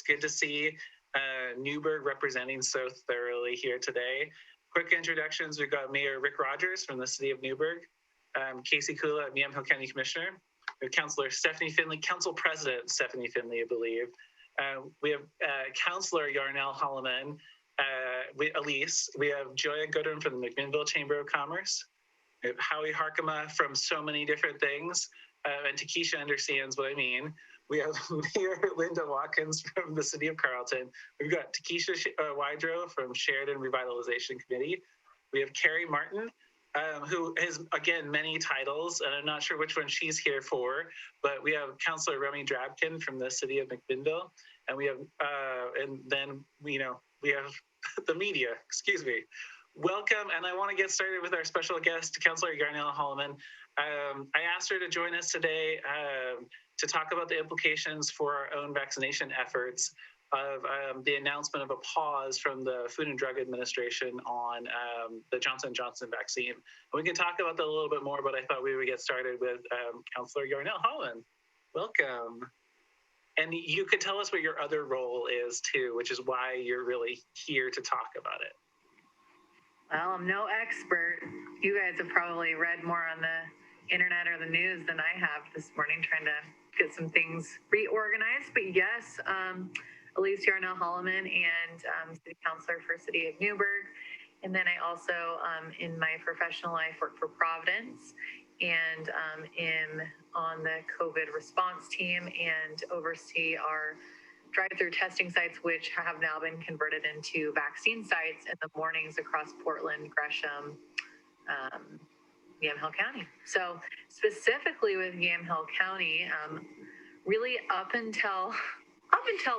good to see Newberg representing so thoroughly here today. Quick introductions. We've got Mayor Rick Rogers from the city of Newberg, Casey Kula, Yamhill County Commissioner. We have Councillor Stephanie Finley, Council President Stephanie Finley, I believe. We have Councillor Yarnell Holloman, Elise. We have Joya Goodwin from the McMinnville Chamber of Commerce. We have Howie Harkema from so many different things, and Takesha understands what I mean. We have Mayor Linda Watkins from the City of Carleton. We've got Takesha Wydrow from Sheridan Revitalization Committee. We have Carrie Martin, who has, again, many titles, and I'm not sure which one she's here for, but we have Councillor Remy Drabkin from the City of McMinnville, and we have, and then, we have the media, excuse me. Welcome, and I want to get started with our special guest, Councillor Yarnell Holloman. I asked her to join us today to talk about the implications for our own vaccination efforts of the announcement of a pause from the Food and Drug Administration on the Johnson & Johnson vaccine. We can talk about that a little bit more, but I thought we would get started with Councillor Yarnell Holloman. Welcome. And you could tell us what your other role is too, which is why you're really here to talk about it. Well, I'm no expert. You guys have probably read more on the internet or the news than I have this morning, trying to get some things reorganized. But yes, Elise Yarnell Holloman, and City Councilor for City of Newberg. And then I also, in my professional life, work for Providence and am on the COVID response team and oversee our drive-through testing sites, which have now been converted into vaccine sites in the mornings across Portland, Gresham, Yamhill County. So specifically with Yamhill County, really up until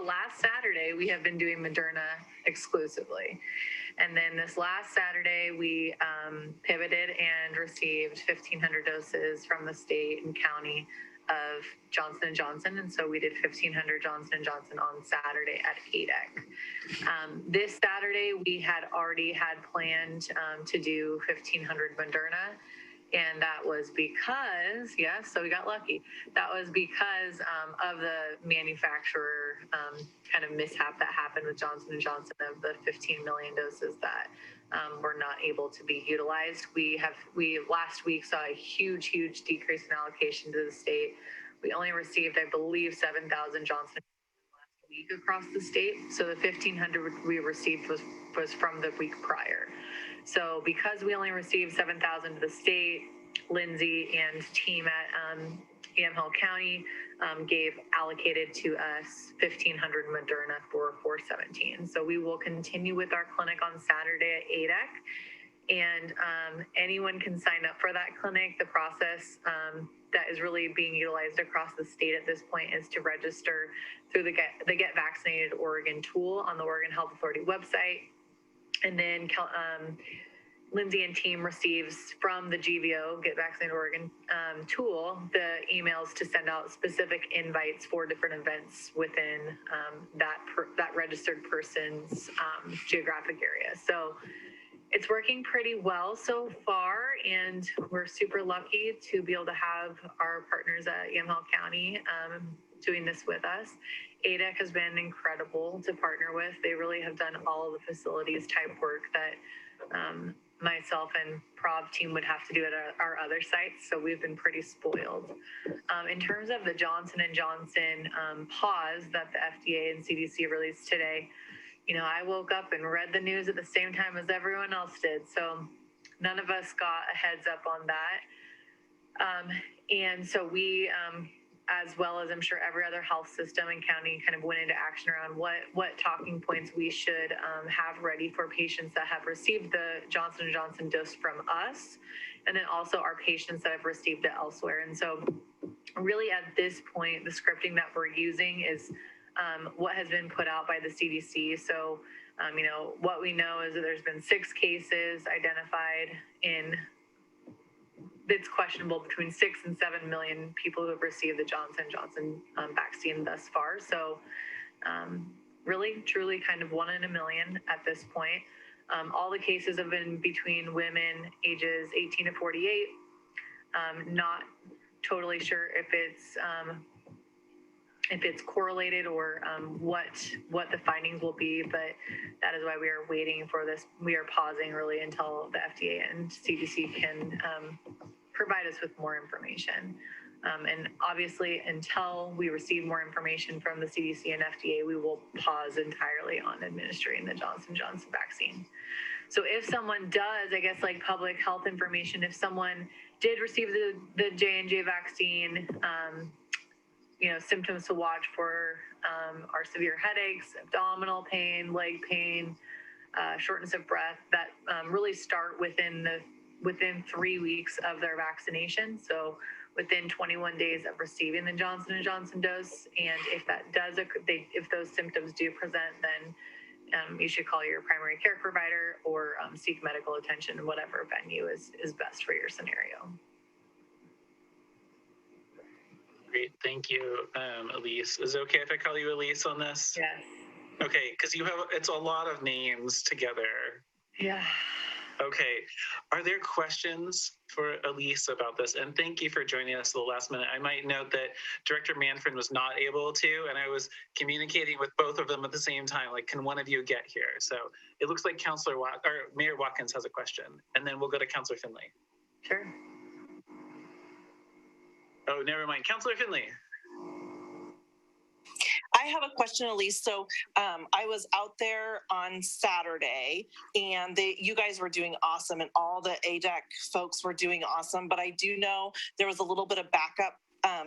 last Saturday, we have been doing Moderna exclusively. And then this last Saturday, we pivoted and received 1,500 doses from the state and county of Johnson & Johnson. And so we did 1,500 Johnson & Johnson on Saturday at ADEC. This Saturday, we had already had planned to do 1,500 Moderna. And that was because, yes, so we got lucky. That was because of the manufacturer kind of mishap that happened with Johnson & Johnson of the 15 million doses that were not able to be utilized. We last week saw a huge decrease in allocation to the state. We only received, I believe, 7,000 Johnson last week across the state. So the 1,500 we received was from the week prior. So because we only received 7,000 to the state, Lindsay and team at Yamhill County allocated to us 1,500 Moderna for 417. So we will continue with our clinic on Saturday at ADEC, and anyone can sign up for that clinic. The process that is really being utilized across the state at this point is to register through the Get Vaccinated Oregon tool on the Oregon Health Authority website. And then Lindsay and team receives from the GVO, Get Vaccinated Oregon tool, the emails to send out specific invites for different events within that registered person's geographic area. So it's working pretty well so far, and we're super lucky to be able to have our partners at Yamhill County doing this with us. ADEC has been incredible to partner with. They really have done all of the facilities type work that myself and Prov team would have to do at our other sites. So we've been pretty spoiled. In terms of the Johnson & Johnson pause that the FDA and CDC released today, I woke up and read the news at the same time as everyone else did. So none of us got a heads up on that. And so we, as well as I'm sure every other health system and county, kind of went into action around what talking points we should have ready for patients that have received the Johnson & Johnson dose from us, and then also our patients that have received it elsewhere. And so really at this point, the scripting that we're using is what has been put out by the CDC. So, what we know is that there's been 6 cases identified it's questionable between 6 and 7 million people who have received the Johnson & Johnson vaccine thus far. So really, truly kind of 1 in a million at this point. All the cases have been between women ages 18 to 48. Not totally sure if it's if it's correlated or what the findings will be, but that is why we are waiting for this. We are pausing really until the FDA and CDC can provide us with more information. And obviously, until we receive more information from the CDC and FDA, we will pause entirely on administering the Johnson & Johnson vaccine. So if someone does, I guess like public health information, if someone did receive the J&J vaccine, symptoms to watch for are severe headaches, abdominal pain, leg pain, shortness of breath that really start within 3 weeks of their vaccination. So within 21 days of receiving the Johnson & Johnson dose. And if that does, if those symptoms do present, then you should call your primary care provider or seek medical attention in whatever venue is best for your scenario. Great, thank you, Elise. Is it okay if I call you Elise on this? Yes. Okay, because it's a lot of names together. Yeah. Okay, are there questions for Elise about this? And thank you for joining us at the last minute. I might note that Director Manfred was not able to, and I was communicating with both of them at the same time, like, can one of you get here? So it looks like Mayor Watkins has a question, and then we'll go to Councillor Finley. Sure. Oh, never mind. Councillor Finley. I have a question, Elise. So I was out there on Saturday, and you guys were doing awesome, and all the ADEC folks were doing awesome. But I do know there was a little bit of backup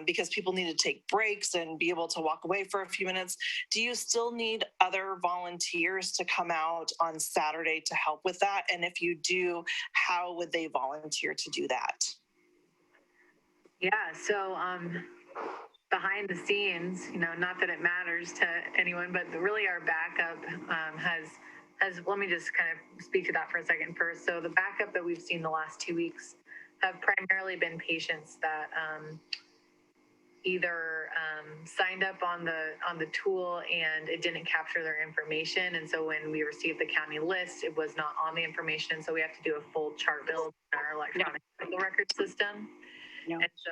because people needed to take breaks and be able to walk away for a few minutes. Do you still need other volunteers to come out on Saturday to help with that? And if you do, how would they volunteer to do that? Yeah, so behind the scenes, not that it matters to anyone, but really our backup has, let me just kind of speak to that for a second first. So the backup that we've seen the last 2 weeks have primarily been patients that either signed up on the tool and it didn't capture their information. And so when we received the county list, it was not on the information. So we have to do a full chart build in our electronic medical record system. No. And so,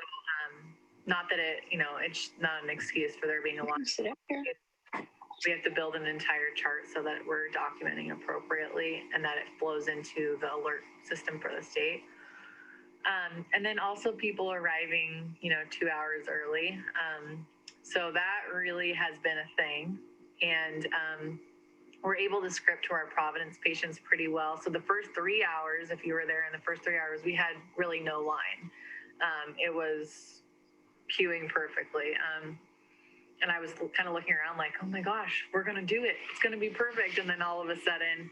not that it's not an excuse for there being a lot. We have to build an entire chart so that we're documenting appropriately and that it flows into the alert system for the state. And then also people arriving, 2 hours early. So that really has been a thing. And we're able to script to our Providence patients pretty well. So the first 3 hours, if you were there in the first 3 hours, we had really no line. It was queuing perfectly. And I was kind of looking around like, oh my gosh, we're going to do it. It's going to be perfect. And then all of a sudden,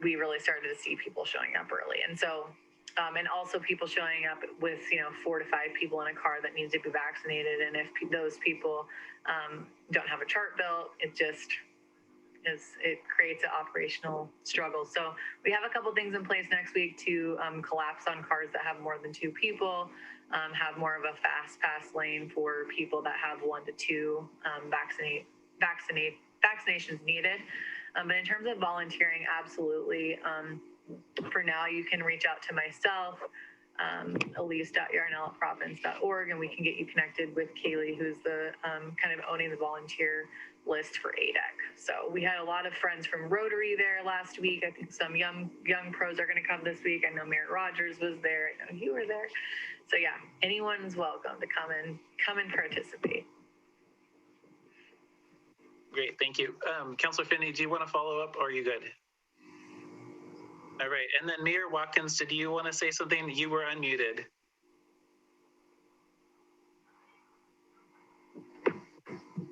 we really started to see people showing up early. And so, and also people showing up with, 4 to 5 people in a car that needs to be vaccinated. And if those people don't have a chart built, it creates an operational struggle. So we have a couple things in place next week to collapse on cars that have more than 2 people, have more of a fast pass lane for people that have 1 to 2 vaccinations needed. But in terms of volunteering, absolutely. For now, you can reach out to myself, elise.yarnell@providence.org, and we can get you connected with Kaylee, who's the kind of owning the volunteer list for ADEC. So we had a lot of friends from Rotary there last week. I think some young pros are going to come this week. I know Mayor Rogers was there. I know you were there. So yeah, anyone's welcome to come and participate. Great, thank you. Councillor Finney, do you want to follow up or are you good? All right, and then Mayor Watkins, did you want to say something? You were unmuted.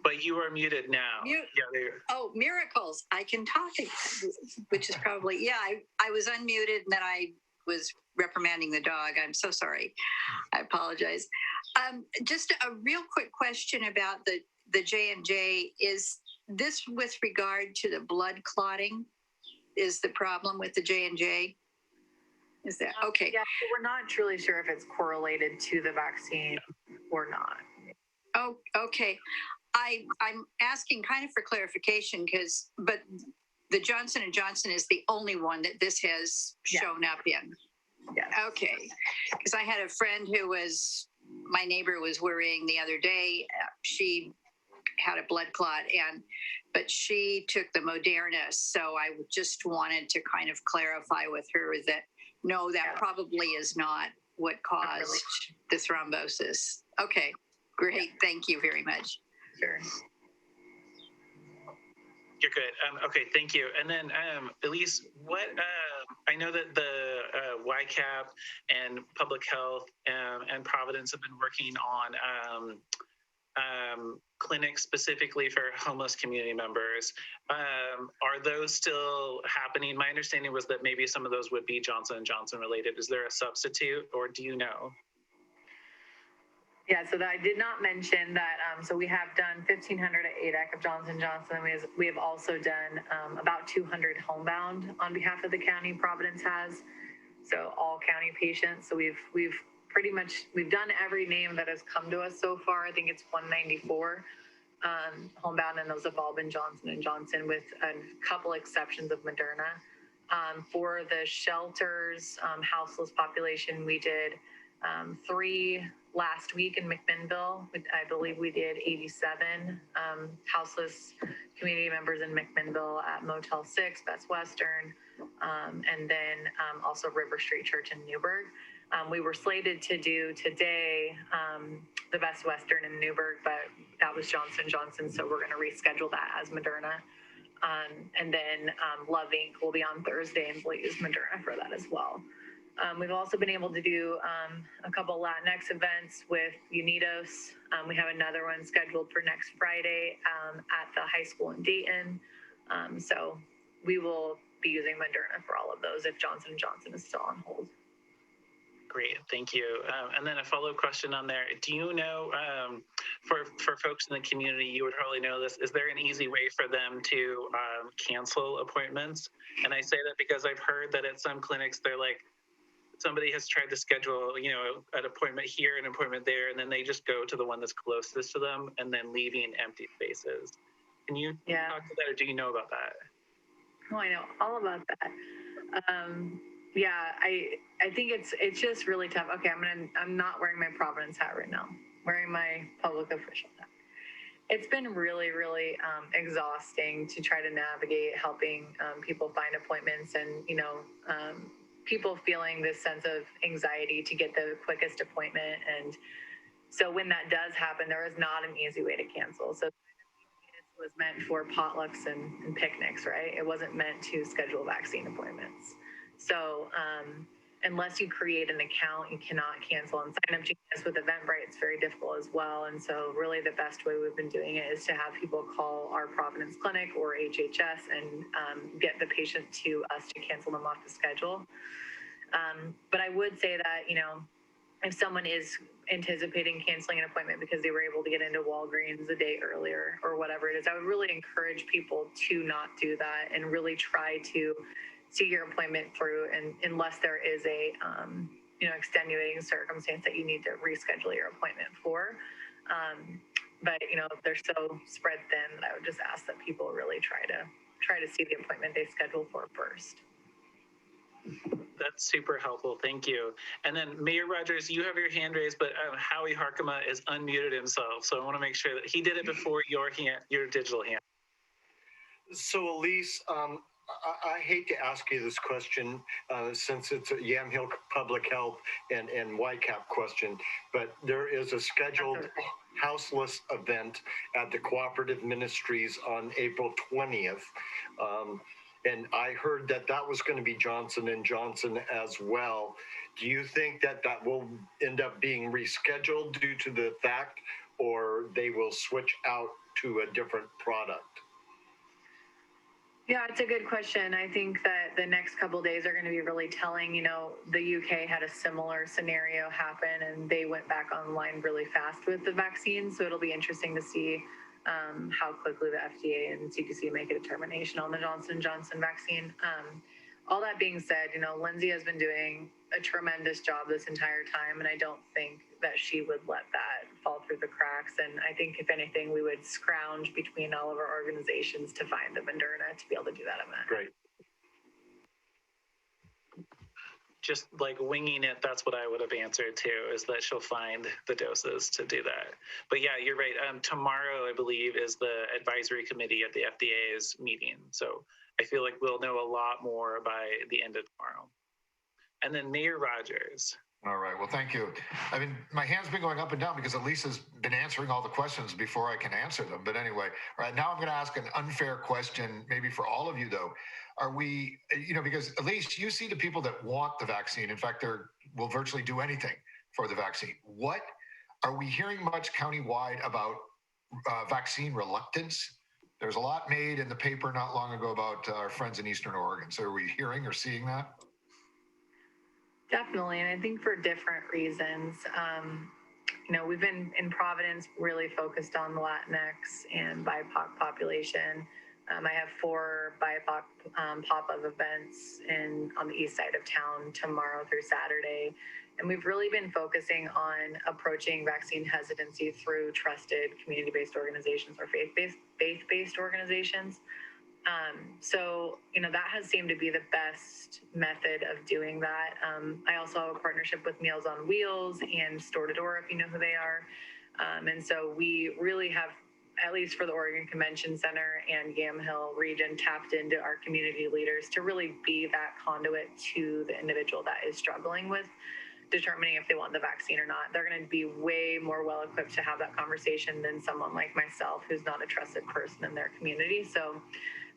But you are muted now. Yeah, there. Oh, miracles. I can talk again, which is probably, yeah, I was unmuted and then I was reprimanding the dog. I'm so sorry. I apologize. Just a real quick question about the J&J. Is this with regard to the blood clotting? Is the problem with the J&J? Is that okay? Yeah, we're not truly sure if it's correlated to the vaccine or not. Oh, okay. I'm asking kind of for clarification but the Johnson & Johnson is the only one that this has shown up in. Yeah. Okay. Because I had a friend who was my neighbor was worrying the other day. She had a blood clot, but she took the Moderna. So I just wanted to kind of clarify with her that no, that probably is not what caused the thrombosis. Okay, great. Thank you very much. Sure. You're good. Okay, thank you. And then, Elise, I know that the YCAP and Public Health and Providence have been working on clinics specifically for homeless community members. Are those still happening? My understanding was that maybe some of those would be Johnson & Johnson related. Is there a substitute, or do you know? Yeah, so that I did not mention that. So we have done 1,500 at ADAC of Johnson & Johnson. We have also done about 200 homebound on behalf of the county. Providence has, so all county patients. So we've done every name that has come to us so far. I think it's 194 homebound, and those have all been Johnson & Johnson, with a couple exceptions of Moderna. For the shelters, houseless population, we did 3 last week in McMinnville. I believe we did 87 houseless community members in McMinnville at Motel 6, Best Western, and then also River Street Church in Newberg. We were slated to do today the Best Western in Newberg, but that was Johnson & Johnson, so we're going to reschedule that as Moderna. And then Love Inc. will be on Thursday, and we'll use Moderna for that as well. We've also been able to do a couple Latinx events with Unidos. We have another one scheduled for next Friday at the high school in Dayton. So we will be using Moderna for all of those if Johnson & Johnson is still on hold. Great, thank you. And then a follow-up question on there. Do you know, for folks in the community, you would probably know this, is there an easy way for them to cancel appointments? And I say that because I've heard that at some clinics, they're like, somebody has tried to schedule, an appointment here, an appointment there, and then they just go to the one that's closest to them and then leaving empty spaces. Can you talk to that, or do you know about that? Oh, I know all about that. I think it's just really tough. Okay, I'm not wearing my Providence hat right now. I'm wearing my public official hat. It's been really, really exhausting to try to navigate helping people find appointments, and people feeling this sense of anxiety to get the quickest appointment. And so when that does happen, there is not an easy way to cancel. So it was meant for potlucks and picnics, right? It wasn't meant to schedule vaccine appointments. So unless you create an account, you cannot cancel. And Sign Up Genius with Eventbrite, it's very difficult as well. And so really the best way we've been doing it is to have people call our Providence Clinic or HHS and get the patient to us to cancel them off the schedule. But I would say that, if someone is anticipating canceling an appointment because they were able to get into Walgreens a day earlier or whatever it is, I would really encourage people to not do that and really try to see your appointment through, and unless there is a extenuating circumstance that you need to reschedule your appointment for. But if they're so spread thin, I would just ask that people really try to see the appointment they scheduled for first. That's super helpful. Thank you. And then Mayor Rogers, you have your hand raised, but Howie Harkema is unmuted himself. So I want to make sure that he did it before your digital hand. So Elise, I hate to ask you this question since it's a Yamhill Public Health and YCAP question, but there is a scheduled houseless event at the Cooperative Ministries on April 20th. And I heard that was going to be Johnson & Johnson as well. Do you think that will end up being rescheduled due to the fact, or they will switch out to a different product? Yeah, it's a good question. I think that the next couple of days are going to be really telling. The UK had a similar scenario happen, and they went back online really fast with the vaccine. So it'll be interesting to see how quickly the FDA and CDC make a determination on the Johnson & Johnson vaccine. All that being said, Lindsay has been doing a tremendous job this entire time, and I don't think that she would let that fall through the cracks. And I think, if anything, we would scrounge between all of our organizations to find the Moderna to be able to do that event. Great. just like winging it, that's what I would have answered too, is that she'll find the doses to do that. But yeah, you're right. Tomorrow, I believe, is the advisory committee at the FDA's meeting. So I feel like we'll know a lot more by the end of tomorrow. And then Mayor Rogers. All right. Well, thank you. I mean, my hand's been going up and down because Elisa's been answering all the questions before I can answer them. But anyway, all right, now I'm going to ask an unfair question, maybe for all of you, though. Are we, because Elise, you see the people that want the vaccine. In fact, will virtually do anything for the vaccine. What are we hearing much countywide about vaccine reluctance? There's a lot made in the paper not long ago about our friends in Eastern Oregon. So are we hearing or seeing that? Definitely, and I think for different reasons. We've been in Providence really focused on the Latinx and BIPOC population. I have 4 BIPOC pop-up events on the east side of town tomorrow through Saturday. And we've really been focusing on approaching vaccine hesitancy through trusted community-based organizations or faith-based organizations. So that has seemed to be the best method of doing that. I also have a partnership with Meals on Wheels and Store to Door, if you know who they are. And so we really have, at least for the Oregon Convention Center and Yamhill region, tapped into our community leaders to really be that conduit to the individual that is struggling with determining if they want the vaccine or not. They're going to be way more well equipped to have that conversation than someone like myself who's not a trusted person in their community. So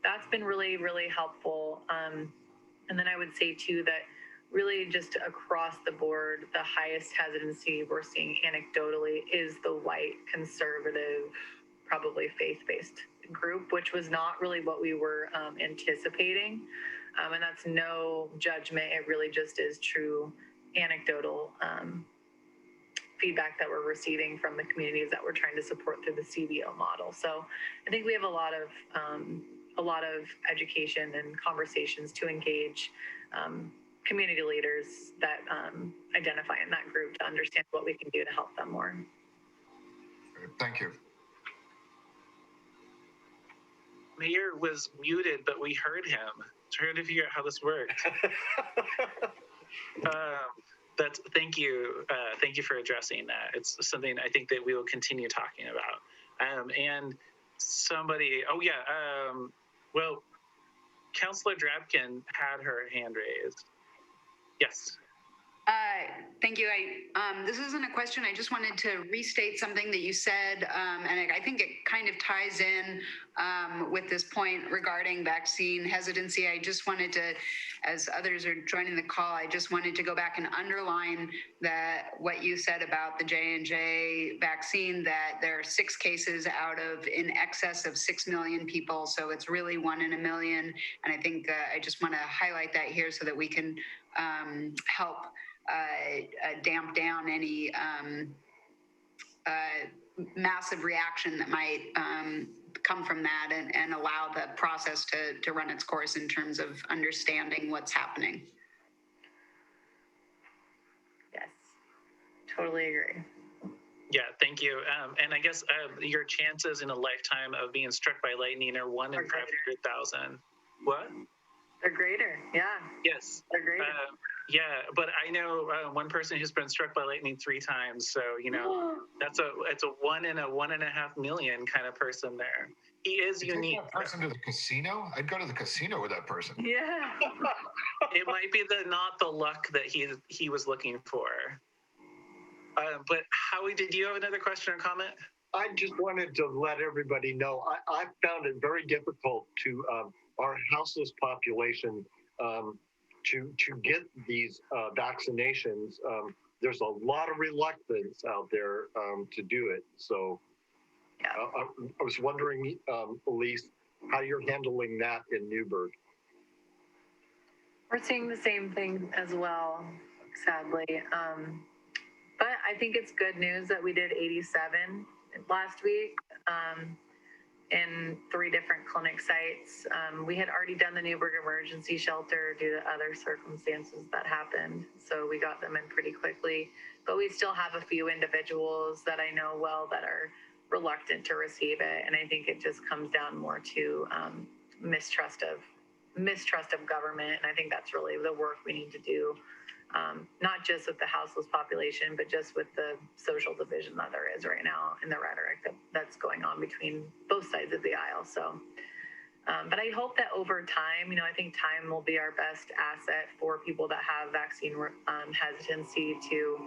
that's been really, really helpful. And then I would say too that really just across the board, the highest hesitancy we're seeing anecdotally is the white conservative, probably faith-based group, which was not really what we were anticipating. And that's no judgment. It really just is true anecdotal feedback that we're receiving from the communities that we're trying to support through the CBO model. So I think we have a lot of education and conversations to engage community leaders that identify in that group to understand what we can do to help them more. Thank you. Mayor was muted, but we heard him. Trying to figure out how this worked. Thank you. Thank you for addressing that. It's something I think that we will continue talking about. And somebody, well, Councillor Drabkin had her hand raised. Yes. Thank you. This isn't a question. I just wanted to restate something that you said, and I think it kind of ties in with this point regarding vaccine hesitancy. I just wanted to, as others are joining the call, I just wanted to go back and underline that what you said about the J&J vaccine, that there are 6 cases out of in excess of 6 million people. So it's really 1 in a million. And I think I just want to highlight that here so that we can help damp down any massive reaction that might come from that and allow the process to run its course in terms of understanding what's happening. Yes, totally agree. Yeah, thank you. And I guess your chances in a lifetime of being struck by lightning are 1 in 500,000. What? They're greater, yeah. Yes. They're greater. Yeah, but I know one person who's been struck by lightning 3 times. So, it's a 1 in a 1.5 million kind of person there. He is unique. Take that person to the casino? I'd go to the casino with that person. Yeah. It might be not the luck that he was looking for. But Howie, did you have another question or comment? I just wanted to let everybody know, I found it very difficult to our houseless population to get these vaccinations. There's a lot of reluctance out there to do it. So Yeah. I was wondering, Elise, how you're handling that in Newberg. We're seeing the same thing as well, sadly. But I think it's good news that we did 87 last week in 3 different clinic sites. We had already done the Newberg emergency shelter due to other circumstances that happened. So we got them in pretty quickly. But we still have a few individuals that I know well that are reluctant to receive it. And I think it just comes down more to mistrust of government. And I think that's really the work we need to do not just with the houseless population, but just with the social division that there is right now in the rhetoric that's going on between both sides of the aisle. So, but I hope that over time, I think time will be our best asset for people that have vaccine hesitancy to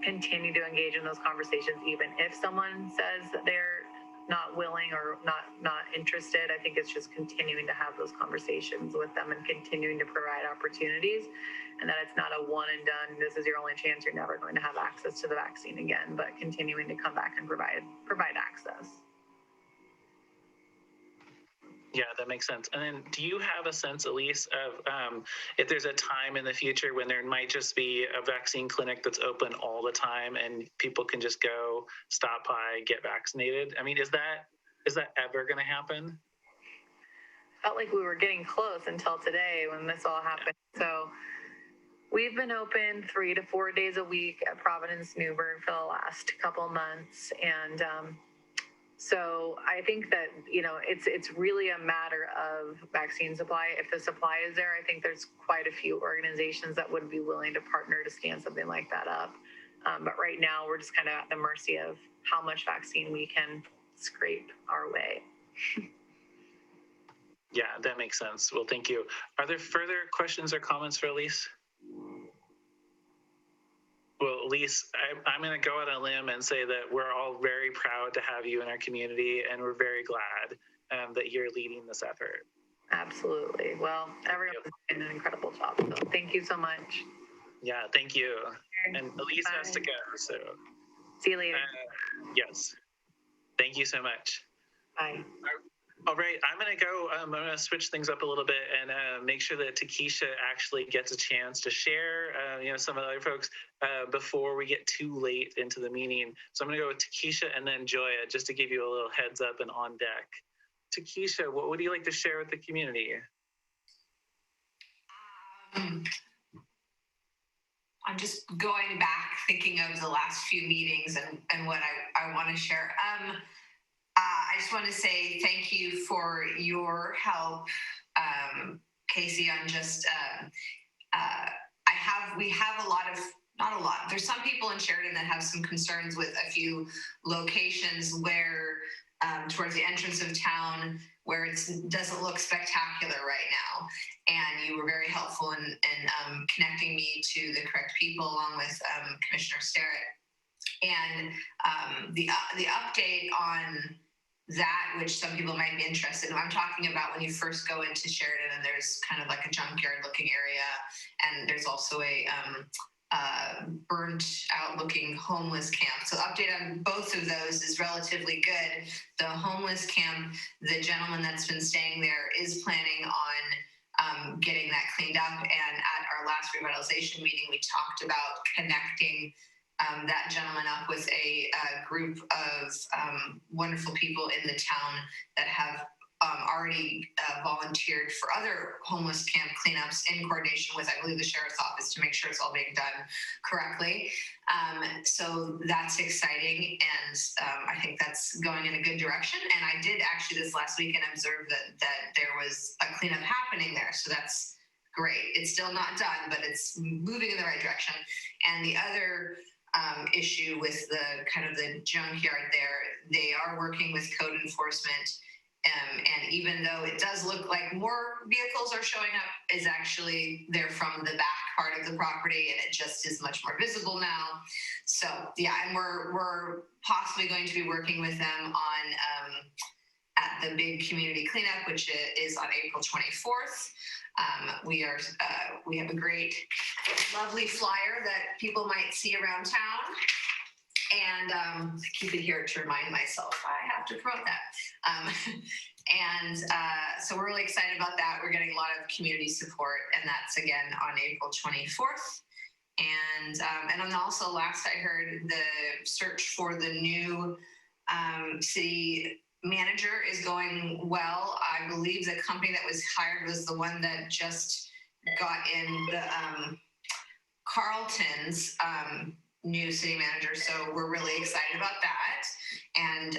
continue to engage in those conversations, even if someone says that they're not willing or not interested. I think it's just continuing to have those conversations with them and continuing to provide opportunities, and that it's not a one and done, this is your only chance, you're never going to have access to the vaccine again, but continuing to come back and provide access. Yeah, that makes sense. And then do you have a sense, Elise, of if there's a time in the future when there might just be a vaccine clinic that's open all the time and people can just go, stop by, get vaccinated? I mean, is that ever going to happen? Felt like we were getting close until today when this all happened. So we've been open 3 to 4 days a week at Providence Newberg for the last couple months. And so I think that, it's really a matter of vaccine supply. If the supply is there, I think there's quite a few organizations that would be willing to partner to stand something like that up. But right now we're just kind of at the mercy of how much vaccine we can scrape our way. Yeah, that makes sense. Well, thank you. Are there further questions or comments for Elise? Well, Elise, I'm going to go out on a limb and say that we're all very proud to have you in our community, and we're very glad that you're leading this effort. Absolutely. Well, everyone's doing an incredible job. So thank you so much. Yeah, thank you. And Elise Bye. has to go, so. See you later. Yes. Thank you so much. Bye. All right, I'm going to go. I'm going to switch things up a little bit and make sure that Takesha actually gets a chance to share, some of the other folks before we get too late into the meeting. So I'm going to go with Takesha and then Joya, just to give you a little heads up and on deck. Takesha, what would you like to share with the community? I'm just going back, thinking of the last few meetings and what I want to share. I just want to say thank you for your help, Casey, on just, we have not a lot. There's some people in Sheridan that have some concerns with a few locations where, towards the entrance of town, where it doesn't look spectacular right now. And you were very helpful in connecting me to the correct people, along with Commissioner Sterrett. And the update on that, which some people might be interested in. I'm talking about when you first go into Sheridan and there's kind of like a junkyard looking area, and there's also a burnt out looking homeless camp. So update on both of those is relatively good. The homeless camp, the gentleman that's been staying there is planning on getting that cleaned up. And at our last revitalization meeting, we talked about connecting that gentleman up with a group of wonderful people in the town that have already volunteered for other homeless camp cleanups in coordination with, I believe, the sheriff's office to make sure it's all being done correctly. So that's exciting, and I think that's going in a good direction. And I did actually this last weekend observe that there was a cleanup happening there. So that's great. It's still not done, but it's moving in the right direction. And the other issue with the kind of the junkyard there, they are working with code enforcement. And even though it does look like more vehicles are showing up, is actually they're from the back part of the property, and it just is much more visible now. So yeah, and we're possibly going to be working with them on at the big community cleanup, which is on April 24th. We have a great, lovely flyer that people might see around town. And keep it here to remind myself I have to promote that. So we're really excited about that. We're getting a lot of community support, and that's again on April 24th. And then also last I heard, the search for the new city manager is going well. I believe the company that was hired was the one that just got in the Carlton's new city manager. So we're really excited about that. And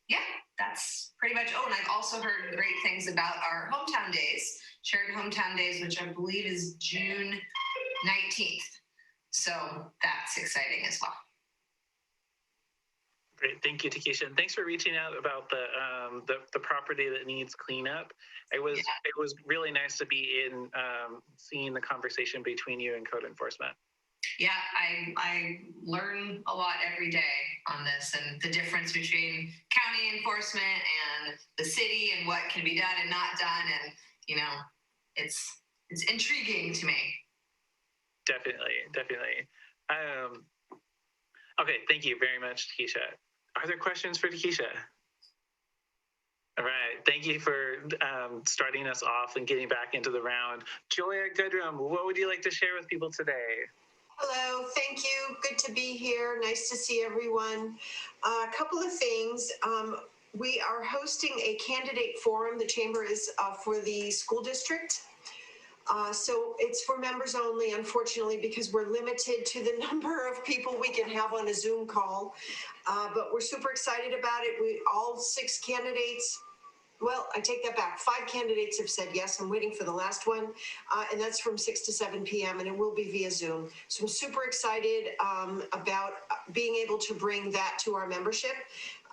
yeah, that's pretty much. Oh, and I've also heard great things about our hometown days, Sheridan Hometown Days, which I believe is June 19th. So that's exciting as well. Great, thank you, Takesha, and thanks for reaching out about the property that needs cleanup. It was really nice to be in seeing the conversation between you and code enforcement. Yeah, I learn a lot every day on this and the difference between county enforcement and the city and what can be done and not done, and it's intriguing to me. Definitely. Okay, thank you very much, Takesha. Are there questions for Takesha? All right, thank you for starting us off and getting back into the round. Julia Goodrum, what would you like to share with people today? Hello, thank you. Good to be here. Nice to see everyone. A couple of things. We are hosting a candidate forum. The chamber is for the school district. So it's for members only, unfortunately, because we're limited to the number of people we can have on a Zoom call. But we're super excited about it. All 6 candidates, well, I take that back. 5 candidates have said yes. I'm waiting for the last one. And that's from 6 to 7 p.m. and it will be via Zoom. So I'm super excited about being able to bring that to our membership.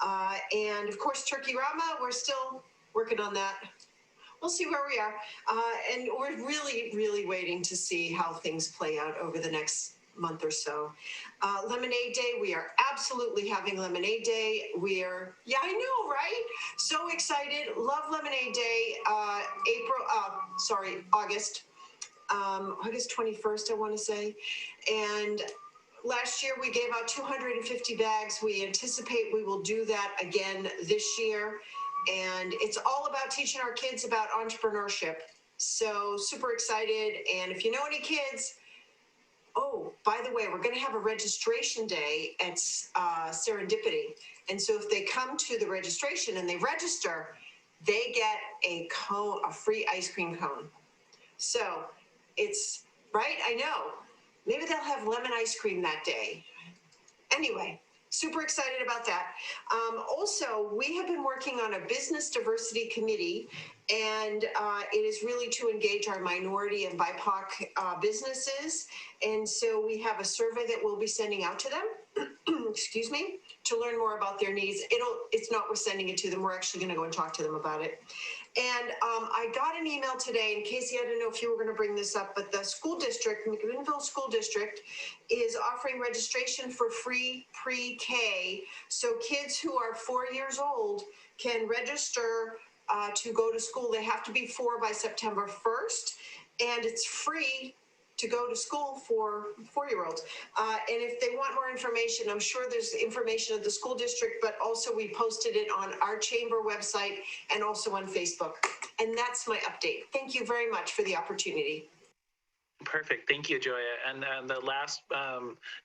And of course, Turkey Rama, we're still working on that. We'll see where we are. And we're really waiting to see how things play out over the next month or so. Lemonade Day, we are absolutely having Lemonade Day. Yeah, I know, right? So excited. Love Lemonade Day. August 21st, I want to say. And last year we gave out 250 bags. We anticipate we will do that again this year. And it's all about teaching our kids about entrepreneurship. So super excited. And if you know any kids, oh, by the way, we're going to have a registration day at Serendipity. And so if they come to the registration and they register, they get a free ice cream cone. So it's, right? I know. Maybe they'll have lemon ice cream that day. Anyway. Super excited about that. Also, we have been working on a business diversity committee, and it is really to engage our minority and BIPOC businesses. And so we have a survey that we'll be sending out to them, excuse me, to learn more about their needs. It's not we're sending it to them, we're actually gonna go and talk to them about it. And I got an email today, and Casey, I don't know if you were going to bring this up, but the school district, McMinnville School District, is offering registration for free pre-K. So kids who are 4 years old can register to go to school. They have to be 4 by September 1st, and it's free to go to school for 4-year-olds. And if they want more information, I'm sure there's information at the school district, but also we posted it on our chamber website and also on Facebook. And that's my update. Thank you very much for the opportunity. Perfect. Thank you, Joya. And the last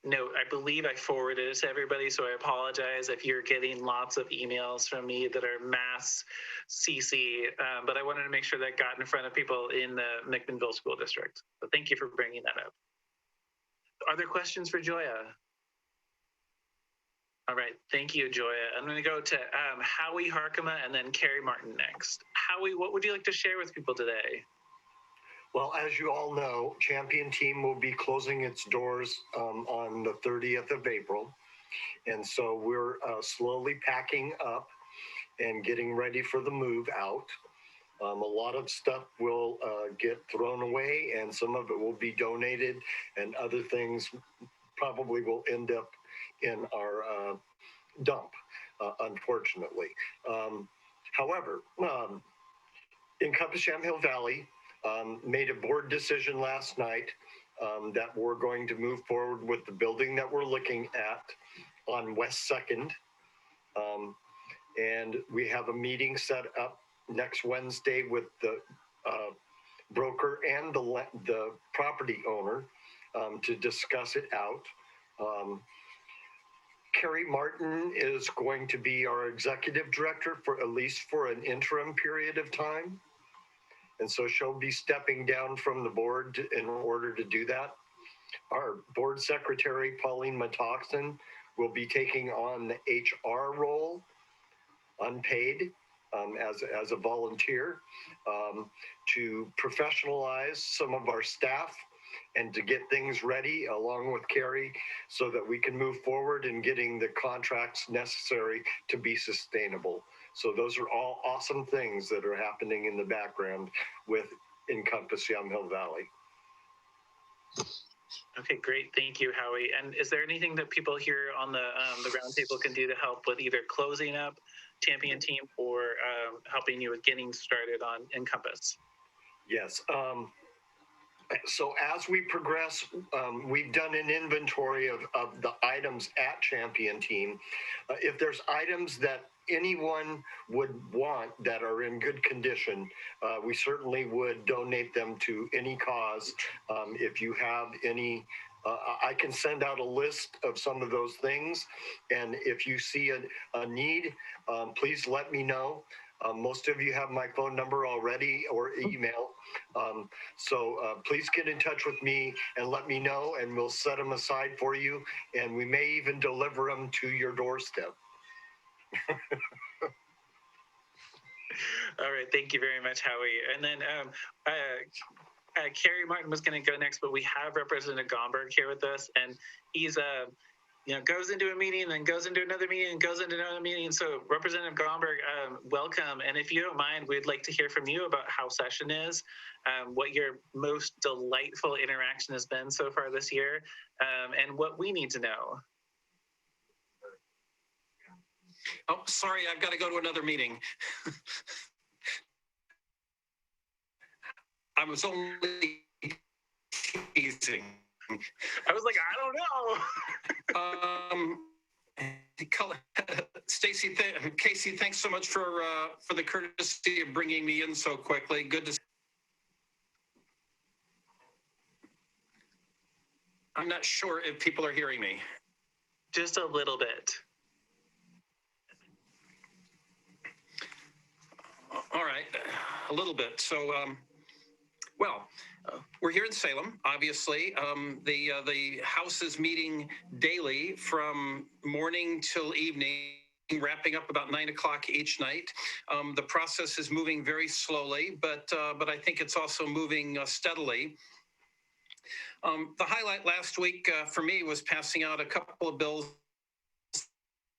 note, I believe I forwarded it to everybody, so I apologize if you're getting lots of emails from me that are mass CC, but I wanted to make sure that got in front of people in the McMinnville School District. So thank you for bringing that up. Are there questions for Joya? All right. Thank you, Joya. I'm going to go to Howie Harkema and then Carrie Martin next. Howie, what would you like to share with people today? Well, as you all know, Champion Team will be closing its doors on the 30th of April. And so we're slowly packing up and getting ready for the move out. A lot of stuff will get thrown away, and some of it will be donated, and other things probably will end up in our dump, unfortunately. However, Encompass Yamhill Valley made a board decision last night that we're going to move forward with the building that we're looking at on West 2nd. And we have a meeting set up next Wednesday with the broker and the property owner to discuss it out. Carrie Martin is going to be our executive director for at least for an interim period of time. And so she'll be stepping down from the board in order to do that. Our board secretary, Pauline Matoxen, will be taking on the HR role, unpaid, as a volunteer, to professionalize some of our staff and to get things ready along with Carrie so that we can move forward in getting the contracts necessary to be sustainable. So those are all awesome things that are happening in the background with Encompass Yamhill Valley. Okay, great. Thank you, Howie. And is there anything that people here on the roundtable can do to help with either closing up Champion Team or helping you with getting started on Encompass? Yes. So as we progress, we've done an inventory of the items at Champion Team. If there's items that anyone would want that are in good condition, we certainly would donate them to any cause. If you have any, I can send out a list of some of those things. And if you see a need, please let me know. Most of you have my phone number already or email. So please get in touch with me and let me know, and we'll set them aside for you. And we may even deliver them to your doorstep. All right, thank you very much, Howie. And then Carrie Martin was going to go next, but we have Representative Gomberg here with us, and he's goes into a meeting and then goes into another meeting and goes into another meeting. So Representative Gomberg, welcome. And if you don't mind, we'd like to hear from you about how session is, what your most delightful interaction has been so far this year, and what we need to know. Oh, sorry, I've got to go to another meeting. I was only teasing. I was like, I don't know. Stacy, Casey, thanks so much for the courtesy of bringing me in so quickly. Good to see. I'm not sure if people are hearing me. Just a little bit. All right, a little bit. So, we're here in Salem, obviously. The House is meeting daily from morning till evening, wrapping up about 9 o'clock each night. The process is moving very slowly, but I think it's also moving steadily. The highlight last week for me was passing out a couple of bills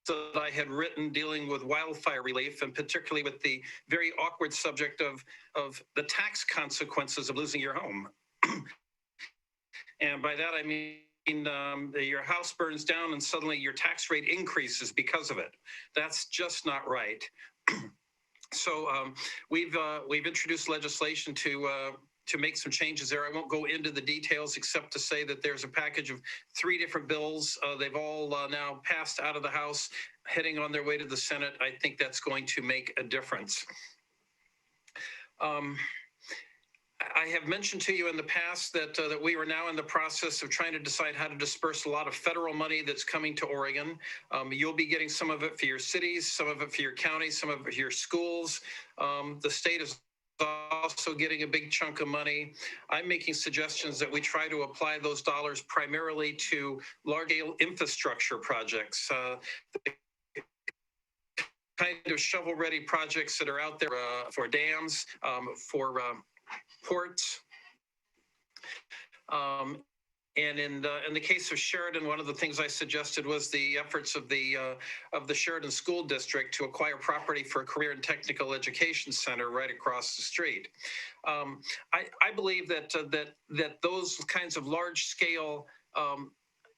that I had written dealing with wildfire relief, and particularly with the very awkward subject of the tax consequences of losing your home. And by that, I mean your house burns down and suddenly your tax rate increases because of it. That's just not right. So we've introduced legislation to make some changes there. I won't go into the details except to say that there's a package of 3 different bills. They've all now passed out of the House, heading on their way to the Senate. I think that's going to make a difference. I have mentioned to you in the past that we are now in the process of trying to decide how to disperse a lot of federal money that's coming to Oregon. You'll be getting some of it for your cities, some of it for your counties, some of it for your schools. The state is also getting a big chunk of money. I'm making suggestions that we try to apply those dollars primarily to large-scale infrastructure projects, kind of shovel-ready projects that are out there for dams, for ports. And in the case of Sheridan, one of the things I suggested was the efforts of the Sheridan School District to acquire property for a career and technical education center right across the street. I believe that those kinds of large-scale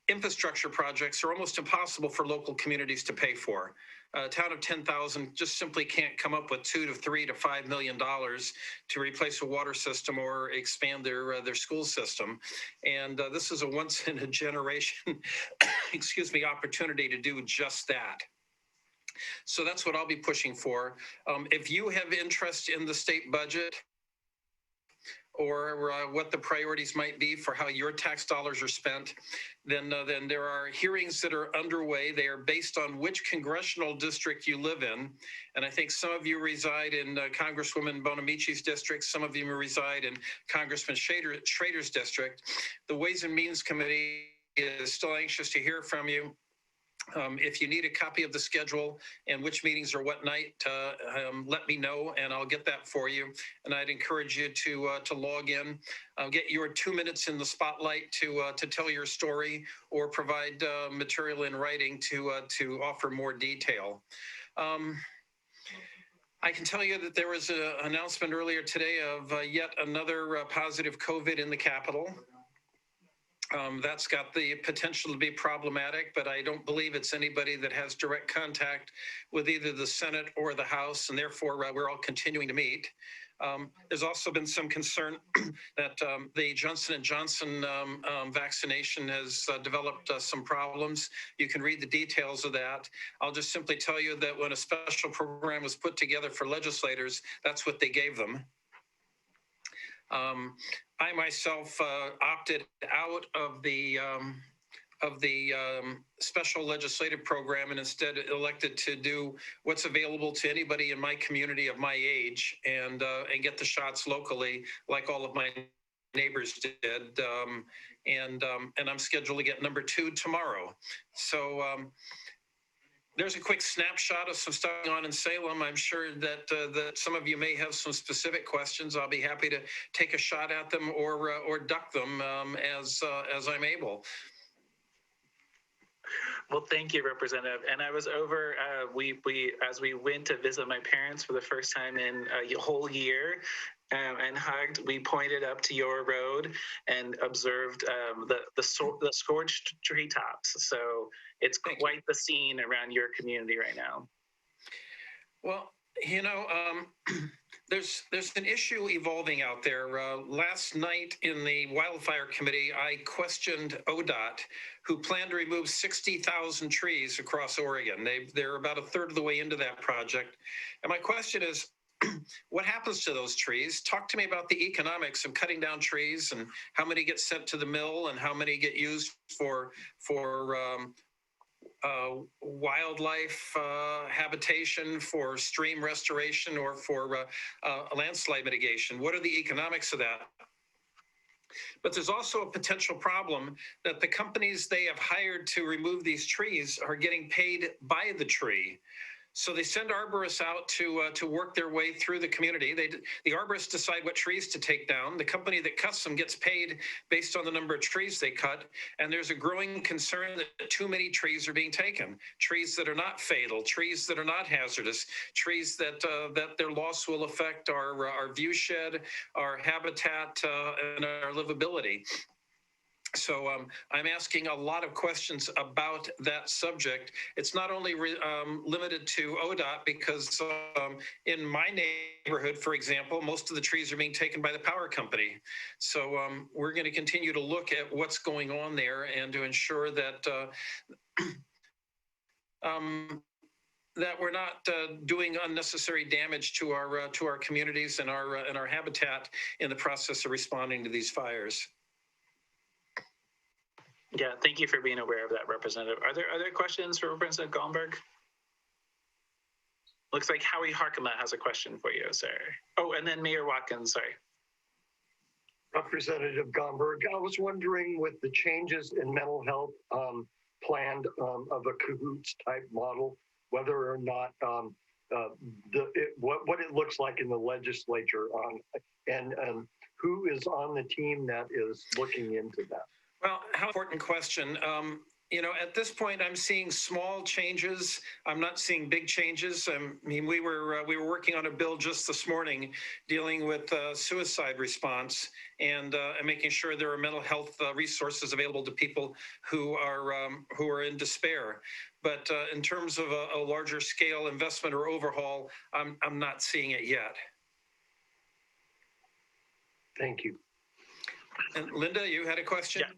infrastructure projects are almost impossible for local communities to pay for. A town of 10,000 just simply can't come up with $2 to $3 to $5 million to replace a water system or expand their school system. And this is a once in a generation, opportunity to do just that. So that's what I'll be pushing for. If you have interest in the state budget, or what the priorities might be for how your tax dollars are spent, then there are hearings that are underway. They are based on which congressional district you live in. And I think some of you reside in Congresswoman Bonamici's district. Some of you reside in Congressman Schrader's district. The Ways and Means Committee is still anxious to hear from you. If you need a copy of the schedule and which meetings are what night, let me know and I'll get that for you. And I'd encourage you to log in, get your 2 minutes in the spotlight to tell your story or provide material in writing to offer more detail. I can tell you that there was an announcement earlier today of yet another positive COVID in the Capitol. That's got the potential to be problematic, but I don't believe it's anybody that has direct contact with either the Senate or the House, and therefore we're all continuing to meet. There's also been some concern that the Johnson & Johnson vaccination has developed some problems. You can read the details of that. I'll just simply tell you that when a special program was put together for legislators, that's what they gave them. I myself opted out of the special legislative program and instead elected to do what's available to anybody in my community of my age and get the shots locally, like all of my neighbors did. And I'm scheduled to get number 2 tomorrow. So there's a quick snapshot of some stuff going on in Salem. I'm sure that that some of you may have some specific questions. I'll be happy to take a shot at them or duck them as I'm able. Well, thank you, Representative. And I was over, as we went to visit my parents for the first time in a whole year and hugged, we pointed up to your road and observed the scorched treetops. So it's quite the scene around your community right now. Well, you know, there's an issue evolving out there. Last night in the wildfire committee, I questioned ODOT, who planned to remove 60,000 trees across Oregon. They're about a third of the way into that project. And my question is, what happens to those trees? Talk to me about the economics of cutting down trees and how many get sent to the mill and how many get used for wildlife habitation, for stream restoration, or for landslide mitigation. What are the economics of that? But there's also a potential problem that the companies they have hired to remove these trees are getting paid by the tree. So they send arborists out to work their way through the community. The arborists decide what trees to take down. The company that cuts them gets paid based on the number of trees they cut. And there's a growing concern that too many trees are being taken. Trees that are not fatal, trees that are not hazardous, trees that their loss will affect our view shed, our habitat, and our livability. So I'm asking a lot of questions about that subject. It's not only limited to ODOT, because in my neighborhood, for example, most of the trees are being taken by the power company. So we're going to continue to look at what's going on there and to ensure that that we're not doing unnecessary damage to our communities and our habitat in the process of responding to these fires. Yeah, thank you for being aware of that, Representative. Are there other questions for Representative Gomberg? Looks like Howie Harkema has a question for you, sir. Oh, and then Mayor Watkins, sorry. Representative Gomberg, I was wondering, with the changes in mental health planned of a cahoots type model, whether or not what it looks like in the legislature and who is on the team that is looking into that. Well, how important question. You know, at this point, I'm seeing small changes. I'm not seeing big changes. I mean, we were working on a bill just this morning dealing with suicide response and making sure there are mental health resources available to people who are in despair. But in terms of a larger scale investment or overhaul, I'm not seeing it yet. Thank you. And Linda, you had a question? Yeah.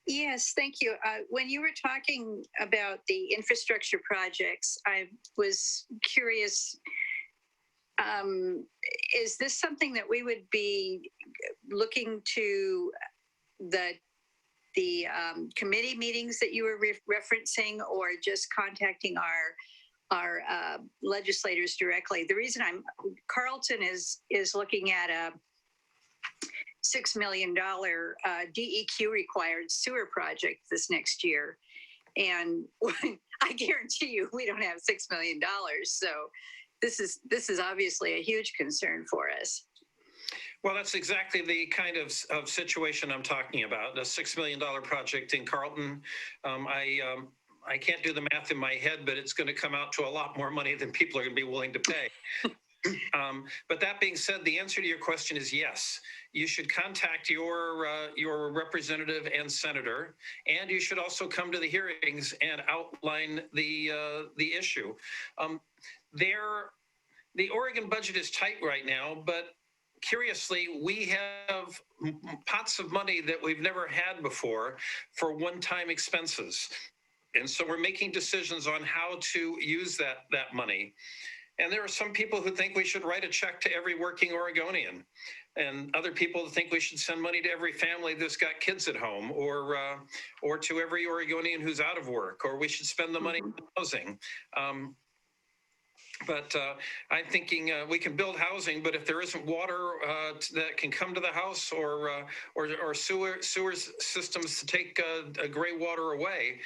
Yes, thank you. When you were talking about the infrastructure projects, I was curious, is this something that we would be looking to the committee meetings that you were referencing, or just contacting our legislators directly? The reason Carlton is looking at a $6 million DEQ required sewer project this next year. And I guarantee you, we don't have $6 million. So this is obviously a huge concern for us. Well, that's exactly the kind of situation I'm talking about. A $6 million project in Carlton. I can't do the math in my head, but it's going to come out to a lot more money than people are going to be willing to pay. But that being said, the answer to your question is yes. You should contact your representative and senator, and you should also come to the hearings and outline the issue. The Oregon budget is tight right now, but curiously, we have pots of money that we've never had before for one-time expenses. And so we're making decisions on how to use that money. And there are some people who think we should write a check to every working Oregonian, and other people think we should send money to every family that's got kids at home, or to every Oregonian who's out of work, or we should spend the money on housing. But I'm thinking we can build housing, but if there isn't water that can come to the house, or sewer systems to take gray water away,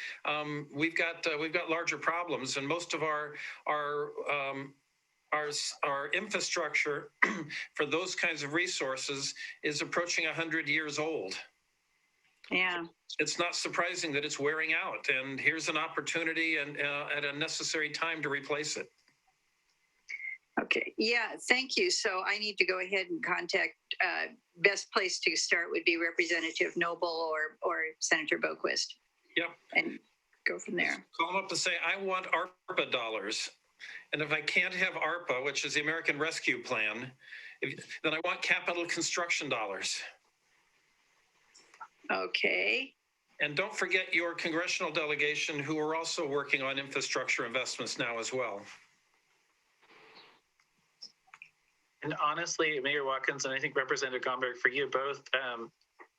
we've got larger problems. And most of our infrastructure for those kinds of resources is approaching 100 years old. Yeah. It's not surprising that it's wearing out, and here's an opportunity and at a necessary time to replace it. Okay. Yeah. Thank you. So I need to go ahead and contact. Best place to start would be Representative Noble or Senator Boquist. Yep. And go from there. Call them up to say, I want ARPA dollars. And if I can't have ARPA, which is the American Rescue Plan, then I want capital construction dollars. Okay. And don't forget your congressional delegation, who are also working on infrastructure investments now as well. And honestly, Mayor Watkins, and I think Representative Gomberg, for you both,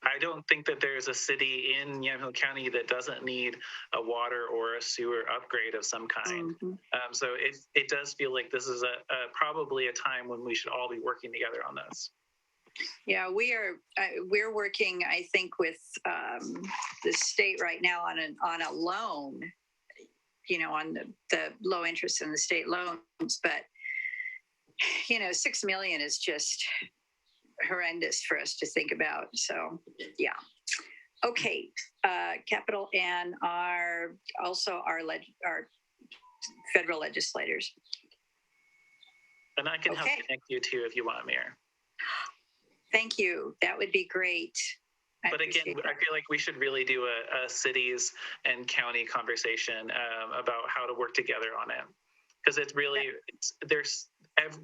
I don't think that there's a city in Yamhill County that doesn't need a water or a sewer upgrade of some kind. Mm-hmm. So it does feel like this is probably a time when we should all be working together on this. Yeah, we're working, I think, with the state right now on a loan, on the low interest in the state loans, but $6 million is just horrendous for us to think about. So, yeah. Okay. Capital and our federal legislators. And I can help connect you too if you want, Mayor. Thank you. That would be great. But again, I feel like we should really do a cities and county conversation about how to work together on it. Because there's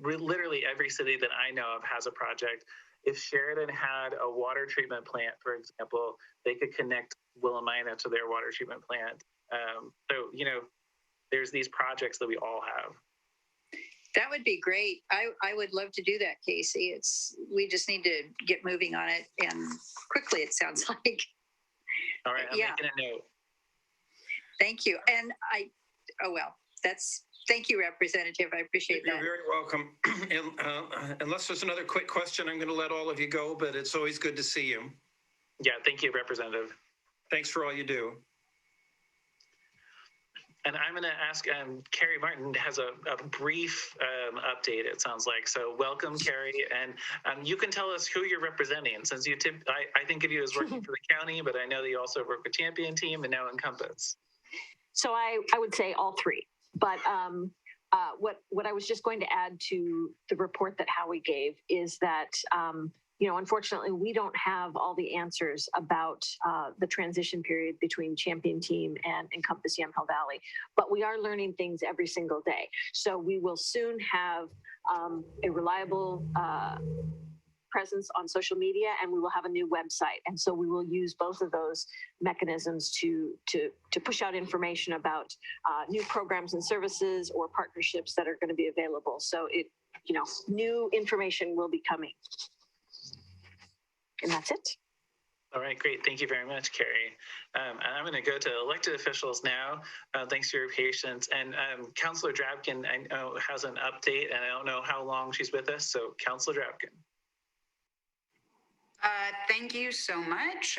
literally every city that I know of has a project. If Sheridan had a water treatment plant, for example, they could connect Willamina to their water treatment plant. So, there's these projects that we all have. That would be great. I would love to do that, Casey. We just need to get moving on it, and quickly, it sounds like. All right, I'm making a note. Thank you. And thank you, Representative. I appreciate that. You're very welcome. And unless there's another quick question, I'm going to let all of you go, but it's always good to see you. Yeah, thank you, Representative. Thanks for all you do. And I'm going to ask, Carrie Martin has a brief update, it sounds like. So welcome, Carrie. And you can tell us who you're representing, since I think of you as working for the county, but I know that you also work with Champion Team and now Encompass. So I would say all three. But what I was just going to add to the report that Howie gave is that, unfortunately, we don't have all the answers about the transition period between Champion Team and Encompass Yamhill Valley. But we are learning things every single day. So we will soon have a reliable presence on social media, and we will have a new website. And so we will use both of those mechanisms to push out information about new programs and services or partnerships that are going to be available. So new information will be coming. And that's it. All right, great. Thank you very much, Carrie. And I'm going to go to elected officials now. Thanks for your patience. And Councillor Drabkin, I know, has an update, and I don't know how long she's with us. So, Councillor Drabkin. Thank you so much.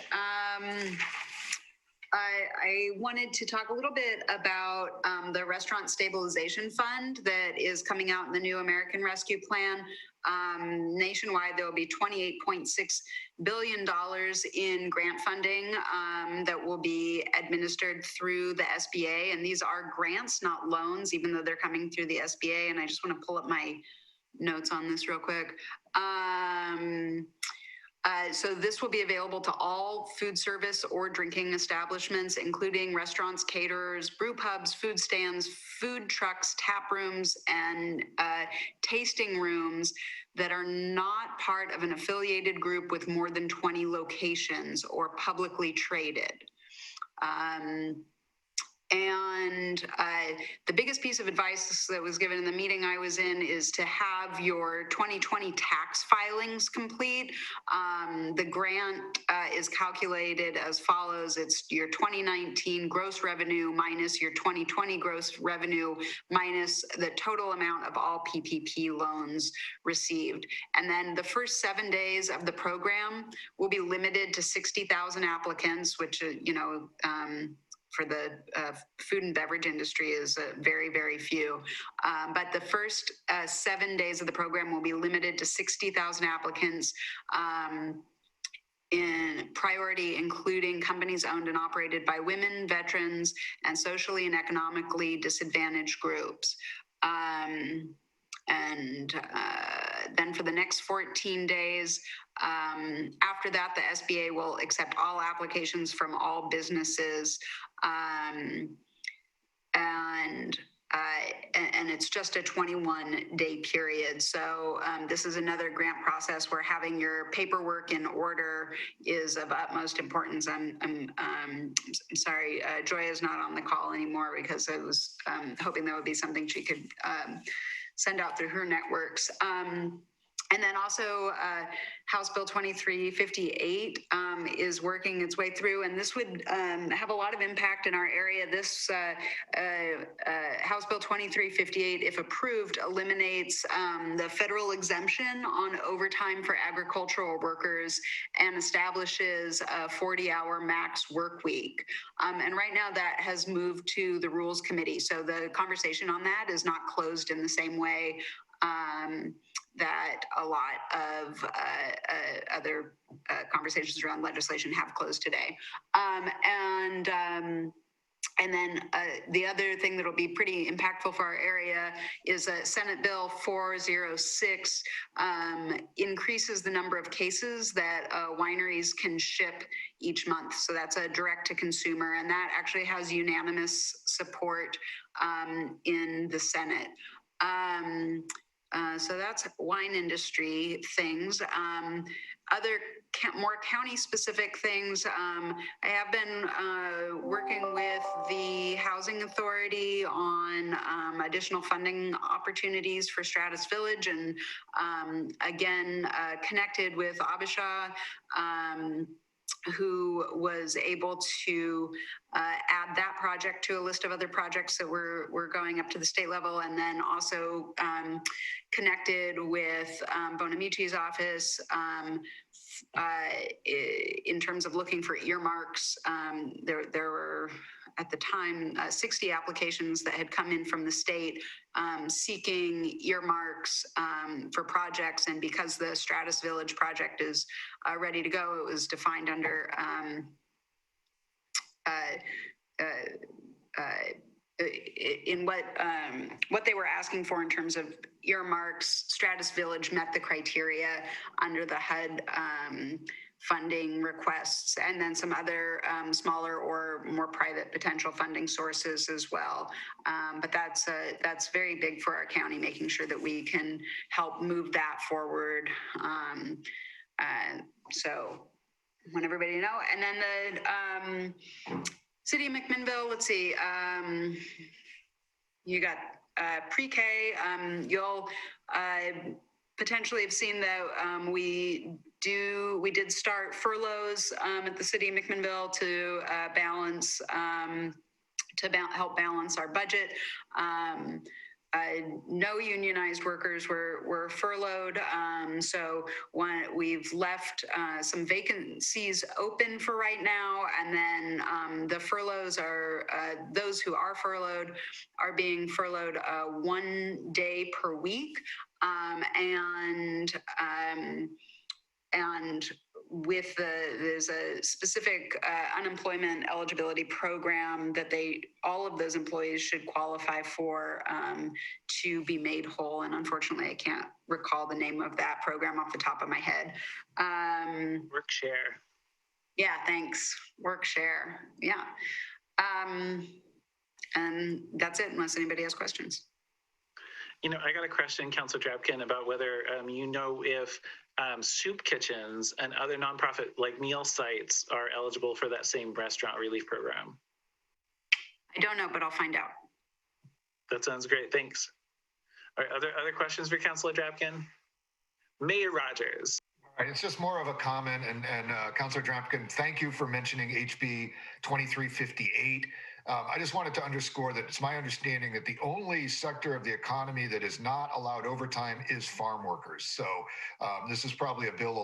I wanted to talk a little bit about the Restaurant Stabilization Fund that is coming out in the new American Rescue Plan. Nationwide, there will be $28.6 billion in grant funding that will be administered through the SBA. And these are grants, not loans, even though they're coming through the SBA. And I just want to pull up my notes on this real quick. So this will be available to all food service or drinking establishments, including restaurants, caterers, brew pubs, food stands, food trucks, tap rooms, and tasting rooms that are not part of an affiliated group with more than 20 locations or publicly traded. And the biggest piece of advice that was given in the meeting I was in is to have your 2020 tax filings complete. The grant is calculated as follows. It's your 2019 gross revenue minus your 2020 gross revenue minus the total amount of all PPP loans received. And then the first 7 days of the program will be limited to 60,000 applicants, which, for the food and beverage industry is very, very few. But the first 7 days of the program will be limited to 60,000 applicants in priority, including companies owned and operated by women, veterans, and socially and economically disadvantaged groups. Then for the next 14 days, after that, the SBA will accept all applications from all businesses. And it's just a 21-day period. So this is another grant process where having your paperwork in order is of utmost importance. I'm sorry, Joy is not on the call anymore because I was hoping that would be something she could send out through her networks. And then also House Bill 2358 is working its way through, and this would have a lot of impact in our area. This House Bill 2358, if approved, eliminates the federal exemption on overtime for agricultural workers and establishes a 40-hour max work week. And right now that has moved to the Rules Committee. So the conversation on that is not closed in the same way that a lot of other conversations around legislation have closed today. And then the other thing that will be pretty impactful for our area is Senate Bill 406 increases the number of cases that wineries can ship each month. So that's a direct to consumer, and that actually has unanimous support in the Senate. So that's wine industry things. Other more county specific things. I have been working with the Housing Authority on additional funding opportunities for Stratus Village, and again, connected with Abisha, who was able to add that project to a list of other projects that we're going up to the state level, and then also connected with Bonamici's office in terms of looking for earmarks. There were at the time 60 applications that had come in from the state seeking earmarks for projects, and because the Stratus Village project is ready to go, it was defined under in what they were asking for in terms of earmarks. Stratus Village met the criteria under the HUD funding requests, and then some other smaller or more private potential funding sources as well. But that's very big for our county, making sure that we can help move that forward. So I want everybody to know. And then the City of McMinnville, let's see, you got pre-K. You'll potentially have seen that we did start furloughs at the City of McMinnville to balance, help balance our budget. no unionized workers were furloughed. So we've left some vacancies open for right now. And then the furloughs are, those who are furloughed are being furloughed 1 day per week. And with there's a specific unemployment eligibility program that all of those employees should qualify for to be made whole. And unfortunately, I can't recall the name of that program off the top of my head. WorkShare. Yeah, thanks. WorkShare. Yeah. And that's it, unless anybody has questions. I got a question, Councilor Drapkin, about whether if soup kitchens and other nonprofit like meal sites are eligible for that same restaurant relief program. I don't know, but I'll find out. That sounds great. Thanks. All right, other questions for Councilor Drapkin? Mayor Rogers. All right, it's just more of a comment, and Councilor Drapkin, thank you for mentioning HB 2358. I just wanted to underscore that it's my understanding that the only sector of the economy that is not allowed overtime is farm workers. So this is probably a bill a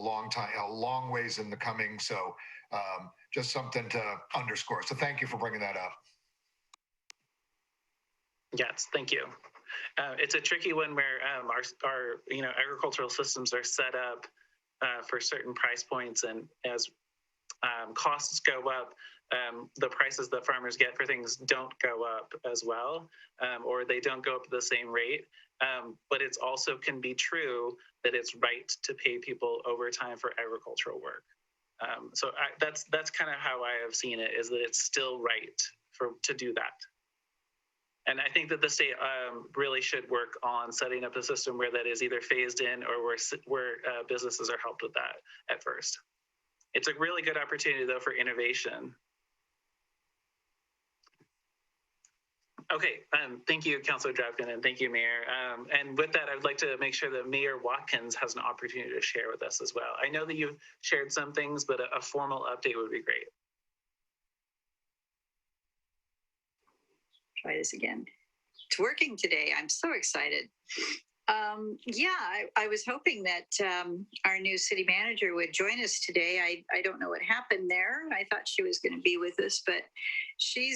long ways in the coming. So just something to underscore. So thank you for bringing that up. Yes, thank you. It's a tricky one where our agricultural systems are set up for certain price points, and as costs go up, the prices that farmers get for things don't go up as well, or they don't go up at the same rate. But it's also can be true that it's right to pay people overtime for agricultural work. So that's kind of how I have seen it, is that it's still right to do that. And I think that the state really should work on setting up a system where that is either phased in or where businesses are helped with that at first. It's a really good opportunity, though, for innovation. Okay, thank you, Councilor Drapkin, and thank you, Mayor. And with that, I would like to make sure that Mayor Watkins has an opportunity to share with us as well. I know that you've shared some things, but a formal update would be great. Try this again. It's working today. I'm so excited. I was hoping that our new city manager would join us today. I don't know what happened there. I thought she was going to be with us, but she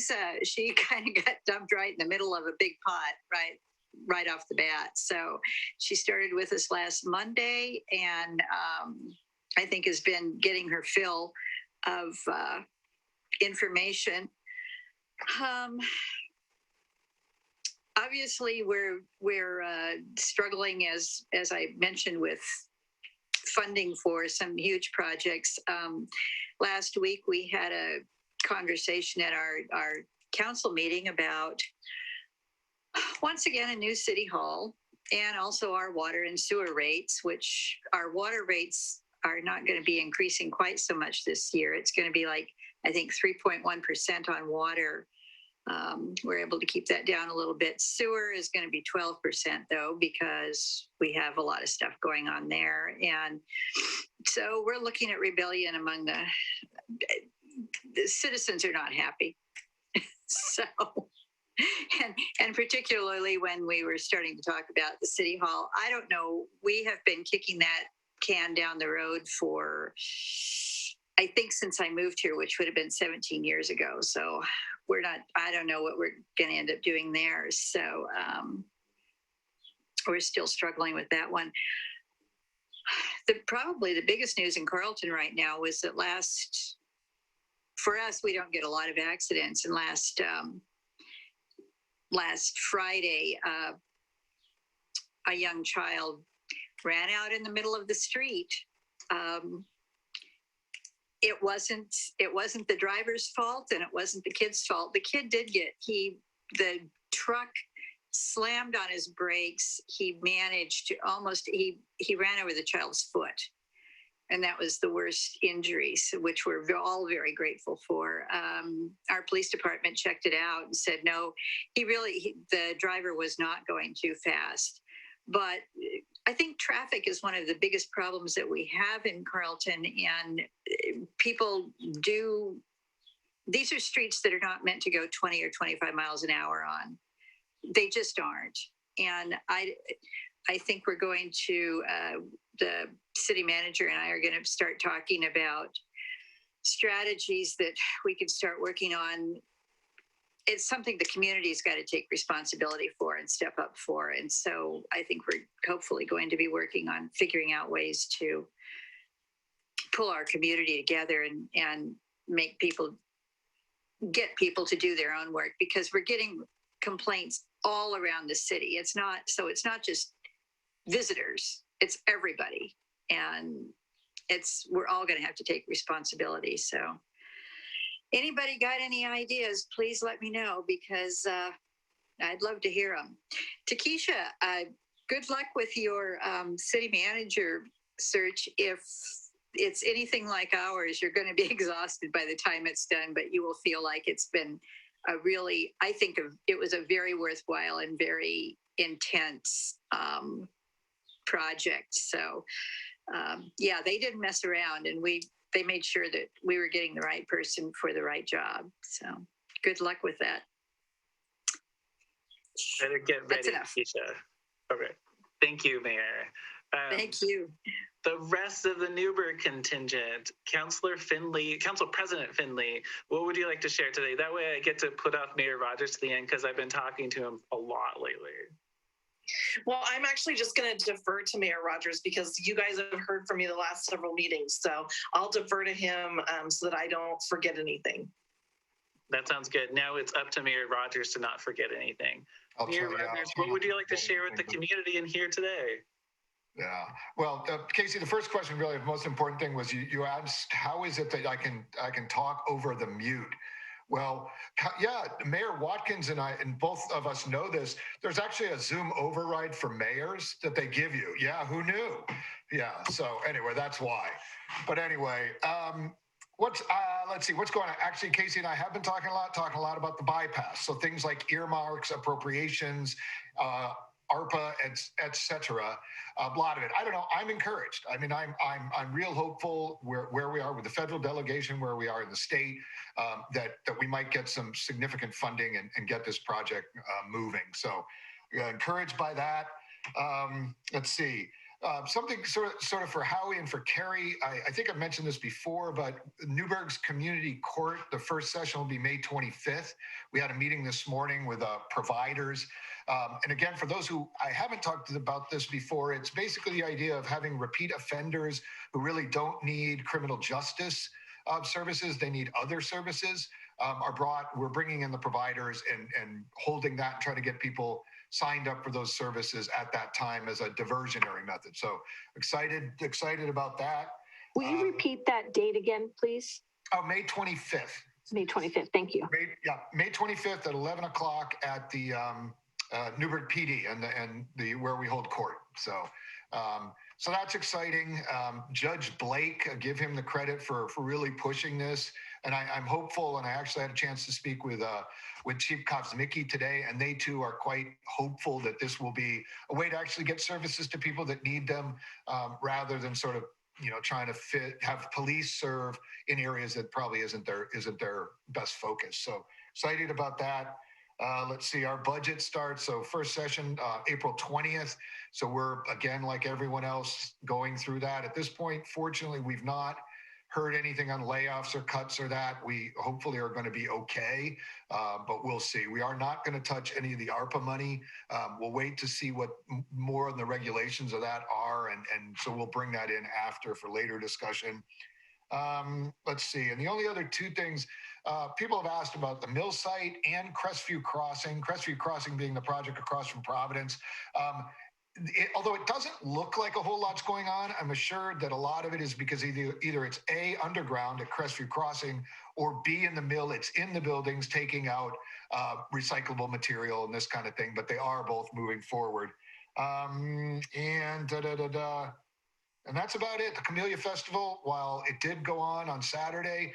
kind of got dumped right in the middle of a big pot right off the bat. So she started with us last Monday, and I think has been getting her fill of information. Obviously, we're struggling, as I mentioned, with funding for some huge projects. Last week, we had a conversation at our council meeting about, once again, a new city hall, and also our water and sewer rates, which our water rates are not going to be increasing quite so much this year. It's going to be like, I think, 3.1% on water. We're able to keep that down a little bit. Sewer is going to be 12%, though, because we have a lot of stuff going on there. And so we're looking at rebellion among the citizens are not happy. So, and particularly when we were starting to talk about the city hall, I don't know, we have been kicking that can down the road for, I think, since I moved here, which would have been 17 years ago. So I don't know what we're going to end up doing there. So we're still struggling with that one. Probably the biggest news in Carleton right now was that for us, we don't get a lot of accidents. And last Friday, a young child ran out in the middle of the street. It wasn't the driver's fault, and it wasn't the kid's fault. The kid did the truck slammed on his brakes. He managed to he ran over the child's foot. And that was the worst injuries, which we're all very grateful for. Our police department checked it out and said, no, the driver was not going too fast. But I think traffic is one of the biggest problems that we have in Carleton, and these are streets that are not meant to go 20 or 25 miles an hour on. They just aren't. And I think we're going to, the city manager and I are going to start talking about strategies that we can start working on. It's something the community's got to take responsibility for and step up for. And so I think we're hopefully going to be working on figuring out ways to pull our community together and get people to do their own work, because we're getting complaints all around the city. It's not just visitors, it's everybody. And we're all going to have to take responsibility. So anybody got any ideas, please let me know, because I'd love to hear them. Takesha, good luck with your city manager search. If it's anything like ours, you're going to be exhausted by the time it's done, but you will feel like it's been it was a very worthwhile and very intense project. So yeah, they didn't mess around, and they made sure that we were getting the right person for the right job. So good luck with that. Better get ready, Keisha. All right. Thank you, Mayor. Thank you. The rest of the Newberg contingent, Council President Finley, what would you like to share today? That way I get to put off Mayor Rogers to the end, because I've been talking to him a lot lately. Well, I'm actually just going to defer to Mayor Rogers, because you guys have heard from me the last several meetings. So I'll defer to him so that I don't forget anything. That sounds good. Now it's up to Mayor Rogers to not forget anything. Mayor Rogers, what would you like to share with the community in here today? Yeah. Well, Casey, the first question, really, the most important thing was you asked, how is it that I can talk over the mute? Well, yeah, Mayor Watkins and I, and both of us know this, there's actually a Zoom override for mayors that they give you. Yeah, who knew? Yeah, so anyway, that's why. But anyway, let's see, what's going on? Actually, Casey and I have been talking a lot about the bypass. So things like earmarks, appropriations, ARPA, et cetera, a lot of it. I don't know. I'm encouraged. I mean, I'm real hopeful where we are with the federal delegation, where we are in the state, that we might get some significant funding and get this project moving. So encouraged by that. Let's see. Something sort of for Howie and for Carrie. I think I've mentioned this before, but Newberg's Community Court, the first session will be May 25th. We had a meeting this morning with providers. And again, for those who I haven't talked about this before, it's basically the idea of having repeat offenders who really don't need criminal justice services. They need other services. We're bringing in the providers and holding that and trying to get people signed up for those services at that time as a diversionary method. So excited about that. Will you repeat that date again, please? Oh, May 25th. May 25th. Thank you. May 25th at 11 o'clock at the Newberg PD and the where we hold court. So that's exciting. Judge Blake, give him the credit for really pushing this. And I'm hopeful, and I actually had a chance to speak with Chief Kovsmicki today, and they too are quite hopeful that this will be a way to actually get services to people that need them, rather than sort of trying to have police serve in areas that probably isn't their best focus. So excited about that. Let's see, our budget starts. So first session, April 20th. So we're, again, like everyone else, going through that. At this point, fortunately, we've not heard anything on layoffs or cuts or that. We hopefully are going to be okay, but we'll see. We are not going to touch any of the ARPA money. We'll wait to see what more of the regulations of that are, and so we'll bring that in after for later discussion. Let's see. And the only other two things, people have asked about the mill site and Crestview Crossing being the project across from Providence. Although it doesn't look like a whole lot's going on, I'm assured that a lot of it is because either it's A, underground at Crestview Crossing, or B, in the mill, it's in the buildings taking out recyclable material and this kind of thing, but they are both moving forward. And that's about it. The Camellia Festival, while it did go on Saturday,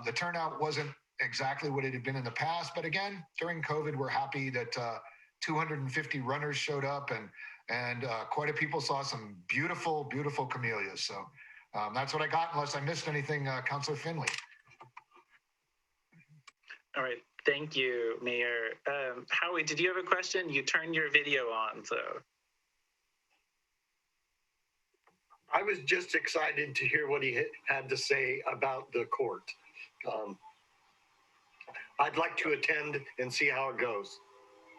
the turnout wasn't exactly what it had been in the past. But again, during COVID, we're happy that 250 runners showed up, and quite a people saw some beautiful, beautiful camellias. So that's what I got, unless I missed anything, Councilor Finley. All right. Thank you, Mayor. Howie, did you have a question? You turned your video on, so. I was just excited to hear what he had to say about the court. I'd like to attend and see how it goes.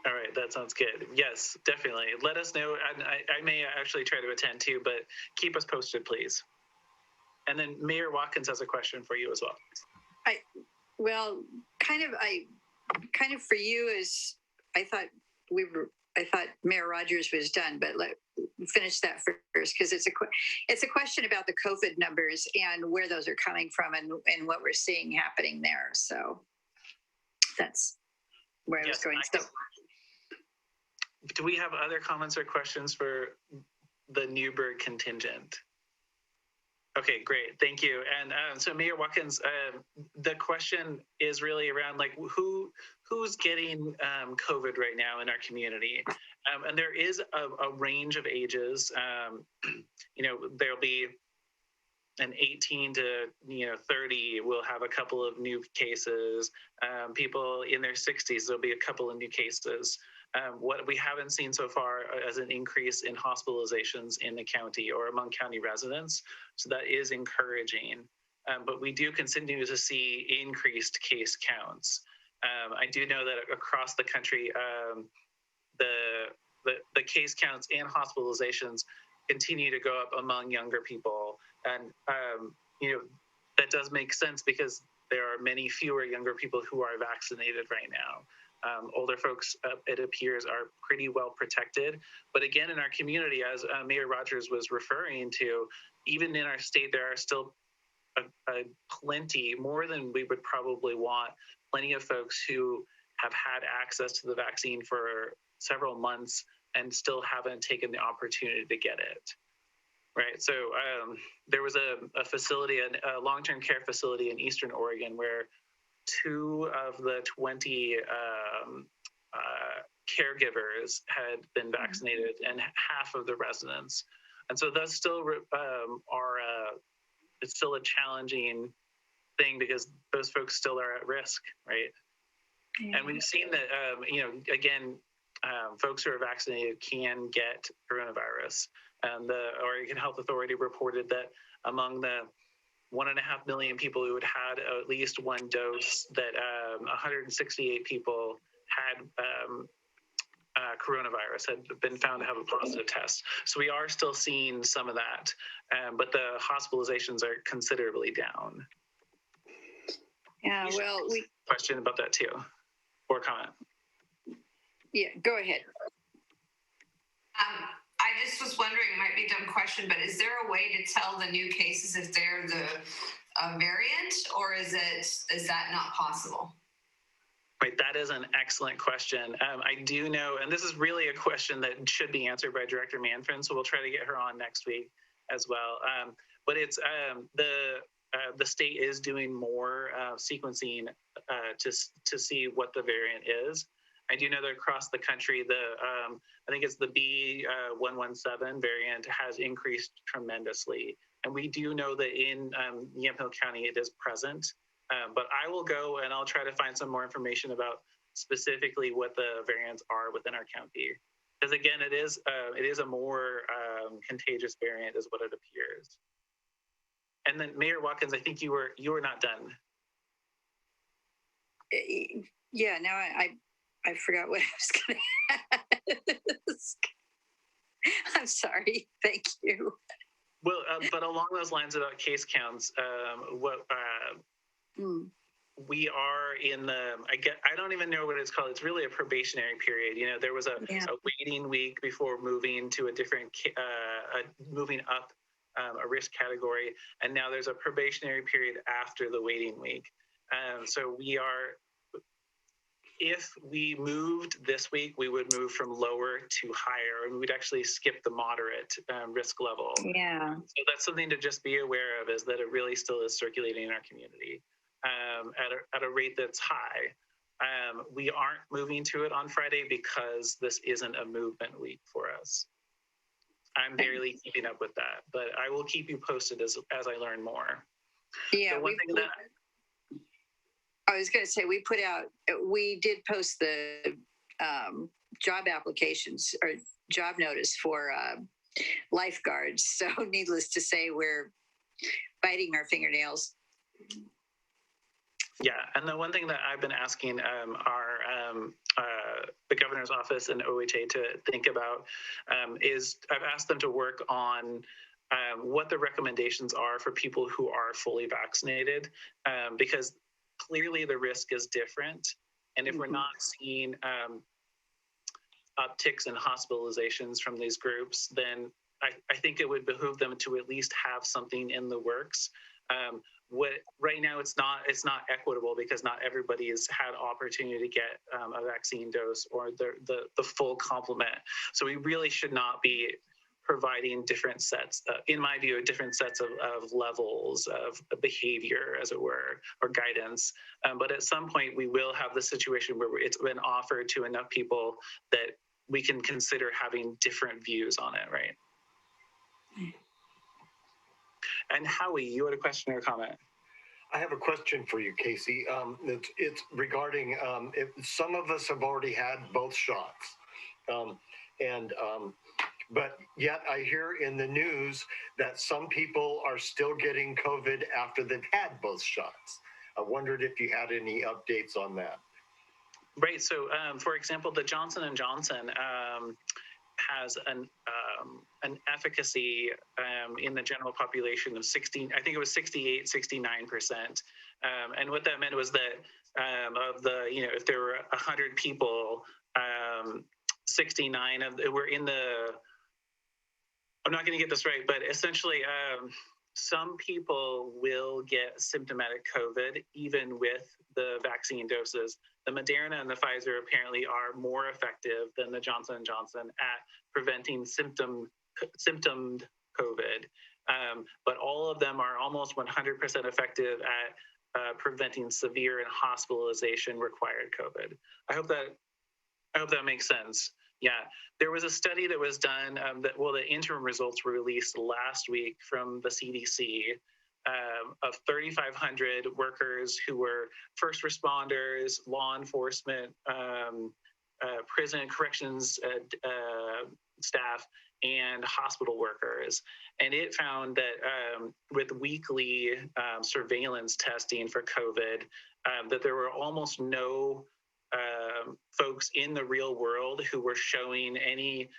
All right, that sounds good. Yes, definitely. Let us know. I may actually try to attend too, but keep us posted, please. And then Mayor Watkins has a question for you as well. Kind of for you is, I thought Mayor Rogers was done, but let finish that first, because it's a question about the COVID numbers and where those are coming from and what we're seeing happening there. So that's where I was going. So, do we have other comments or questions for the Newberg contingent? Okay, great. Thank you. And so Mayor Watkins, the question is really around like who's getting COVID right now in our community. And there is a range of ages. There'll be an 18 to 30 will have a couple of new cases. People in their 60s, there'll be a couple of new cases. What we haven't seen so far as an increase in hospitalizations in the county or among county residents. So that is encouraging. But we do continue to see increased case counts. I do know that across the country, the case counts and hospitalizations continue to go up among younger people. And, that does make sense because there are many fewer younger people who are vaccinated right now. Older folks, it appears, are pretty well protected. But again, in our community, as Mayor Rogers was referring to, even in our state, there are still plenty, more than we would probably want, plenty of folks who have had access to the vaccine for several months and still haven't taken the opportunity to get it. Right. So there was a facility, a long-term care facility in Eastern Oregon where 2 of the 20 caregivers had been vaccinated and half of the residents. And so that's still it's still a challenging thing because those folks still are at risk, right? Yeah. And we've seen that, again, folks who are vaccinated can get coronavirus. And the Oregon Health Authority reported that among the 1.5 million people who had at least one dose, that 168 people had coronavirus, had been found to have a positive test. So we are still seeing some of that, but the hospitalizations are considerably down. Yeah, well, question about that too, or comment? Yeah, go ahead. I just was wondering, it might be a dumb question, but is there a way to tell the new cases if they're the variant, or is that not possible? Right, that is an excellent question. I do know, and this is really a question that should be answered by Director Manfred, so we'll try to get her on next week as well. But it's the state is doing more sequencing to see what the variant is. I do know that across the country, I think it's the B117 variant has increased tremendously. And we do know that in Yamhill County, it is present. But I will go and I'll try to find some more information about specifically what the variants are within our county. Because again, it is a more contagious variant is what it appears. And then Mayor Watkins, I think you were not done. Yeah, now I forgot what I was going to ask. I'm sorry. Thank you. Well, but along those lines about case counts, we are in the, I don't even know what it's called. It's really a probationary period. There was a waiting week before moving to a different, moving up a risk category. And now there's a probationary period after the waiting week. So if we moved this week, we would move from lower to higher, and we'd actually skip the moderate risk level. Yeah. So that's something to just be aware of, is that it really still is circulating in our community at a rate that's high. We aren't moving to it on Friday because this isn't a movement week for us. I'm barely keeping up with that, but I will keep you posted as I learn more. Yeah. So one thing that I was going to say, we did post the job applications or job notice for lifeguards. So needless to say, we're biting our fingernails. Yeah, and the one thing that I've been asking the governor's office and OHA to think about is I've asked them to work on what the recommendations are for people who are fully vaccinated, because clearly the risk is different. And if we're not seeing upticks in hospitalizations from these groups, then I think it would behoove them to at least have something in the works. Right now it's not equitable because not everybody has had opportunity to get a vaccine dose or the full complement. So we really should not be providing different sets, in my view, different sets of levels of behavior, as it were, or guidance. But at some point we will have the situation where it's been offered to enough people that we can consider having different views on it, right? And Howie, you had a question or a comment? I have a question for you, Casey. It's regarding if some of us have already had both shots, but yet I hear in the news that some people are still getting COVID after they've had both shots. I wondered if you had any updates on that. Right. So, for example, the Johnson & Johnson has an efficacy in the general population of 16, I think it was 68, 69%. And what that meant was that of the, if there were 100 people, 69 were in the, I'm not going to get this right, but essentially some people will get symptomatic COVID even with the vaccine doses. The Moderna and the Pfizer apparently are more effective than the Johnson & Johnson at preventing symptomed COVID. But all of them are almost 100% effective at preventing severe and hospitalization required COVID. I hope that makes sense. Yeah, there was a study that was done the interim results were released last week from the CDC of 3,500 workers who were first responders, law enforcement, prison corrections staff, and hospital workers. And it found that with weekly surveillance testing for COVID, that there were almost no folks in the real world who were showing any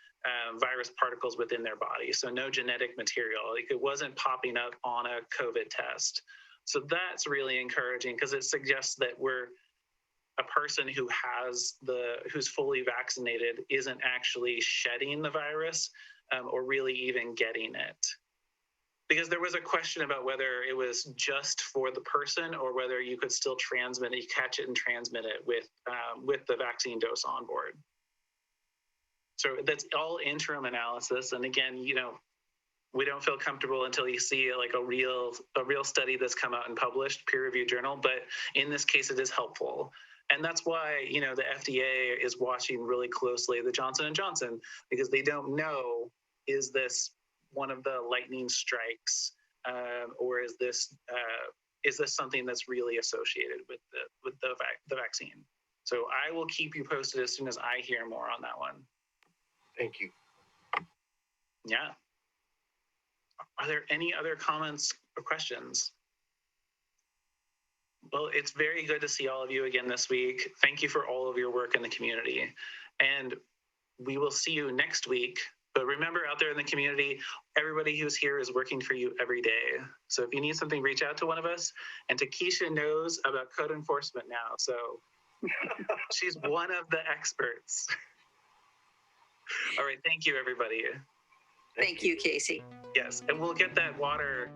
virus particles within their body. So no genetic material, like it wasn't popping up on a COVID test. So that's really encouraging because it suggests that a person who's fully vaccinated isn't actually shedding the virus or really even getting it. Because there was a question about whether it was just for the person or whether you could still transmit it, you catch it and transmit it with the vaccine dose on board. So that's all interim analysis. And again, we don't feel comfortable until you see like a real study that's come out and published, peer-reviewed journal. But in this case, it is helpful. And that's why, the FDA is watching really closely the Johnson & Johnson, because they don't know, is this one of the lightning strikes, or is this something that's really associated with the vaccine? So I will keep you posted as soon as I hear more on that one. Thank you. Yeah. Are there any other comments or questions? Well, it's very good to see all of you again this week. Thank you for all of your work in the community. And we will see you next week. But remember, out there in the community, everybody who's here is working for you every day. So if you need something, reach out to one of us. And Takesha knows about code enforcement now. So she's one of the experts. All right. Thank you, everybody. Thank you, Casey. Yes. And we'll get that water